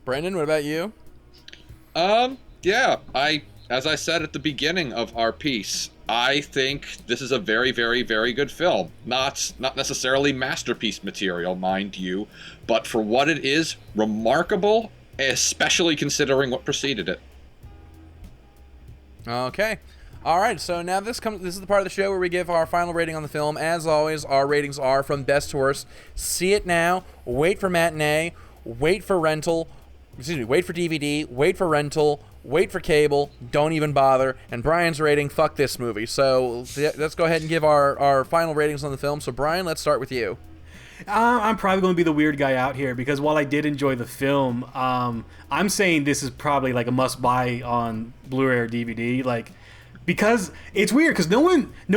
Brendan, what about you? Yeah, as I said at the beginning of our piece, I think this is a very, very, very good film. Not necessarily masterpiece material, mind you, but for what it is, remarkable, especially considering what preceded it. Okay. All right, so now this is the part of the show where we give our final rating on the film. As always, our ratings are from best to worst. See it now, wait for matinee, wait for rental, wait for DVD, wait for rental, wait for cable, don't even bother, and Brian's rating, fuck this movie. So let's go ahead and give our final ratings on the film. So Brian, let's start with you. I'm probably going to be the weird guy out here because while I did enjoy the film, I'm saying this is probably like a must-buy on Blu-ray or DVD. Like, because it's weird because no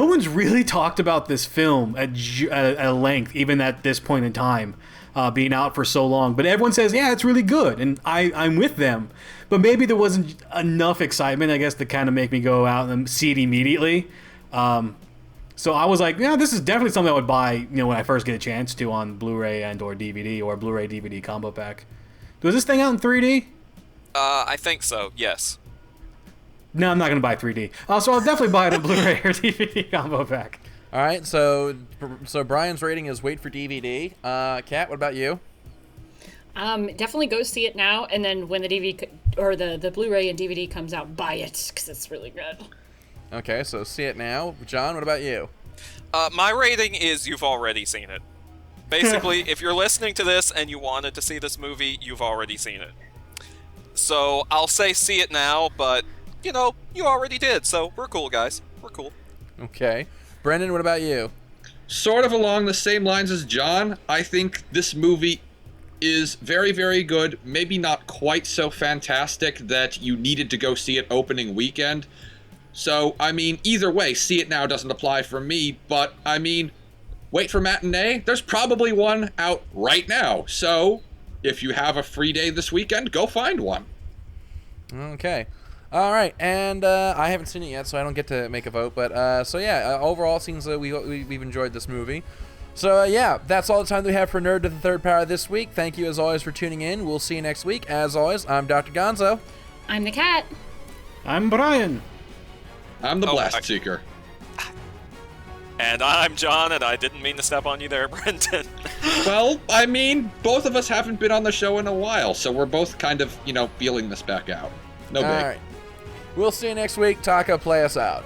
one's really talked about this film at length, even at this point in time, being out for so long. But everyone says, yeah, it's really good, and I'm with them. But maybe there wasn't enough excitement, I guess, to kind of make me go out and see it immediately. So I was like, yeah, this is definitely something I would buy, when I first get a chance to on Blu-ray and or DVD or Blu-ray DVD combo pack. Was this thing out in 3D? I think so, yes. No, I'm not going to buy 3D. So I'll definitely buy it on Blu-ray or DVD combo pack. All right, so Brian's rating is wait for DVD. Kat, what about you? Definitely go see it now, and then when the DVD or the Blu-ray and DVD comes out, buy it because it's really good. Okay, so see it now. John, what about you? My rating is you've already seen it. Basically, if you're listening to this and you wanted to see this movie, you've already seen it. So I'll say see it now, but you already did. So we're cool, guys. We're cool. Okay, Brendan, what about you? Sort of along the same lines as John, I think this movie is very, very good. Maybe not quite so fantastic that you needed to go see it opening weekend. So, I mean, either way, see it now doesn't apply for me, but, I mean, wait for matinee. There's probably one out right now. So, if you have a free day this weekend, go find one. Okay. All right, and I haven't seen it yet, so I don't get to make a vote. But overall, it seems that we've enjoyed this movie. So yeah, that's all the time that we have for Nerd to the Third Power this week. Thank you as always for tuning in. We'll see you next week. As always, I'm Dr. Gonzo. I'm the Cat. I'm Brian. I'm the Blast Seeker. And I'm John, and I didn't mean to step on you there, Brendan. Well, I mean, both of us haven't been on the show in a while, so we're both kind of, feeling this back out. No big. All right. We'll see you next week. Taka, play us out.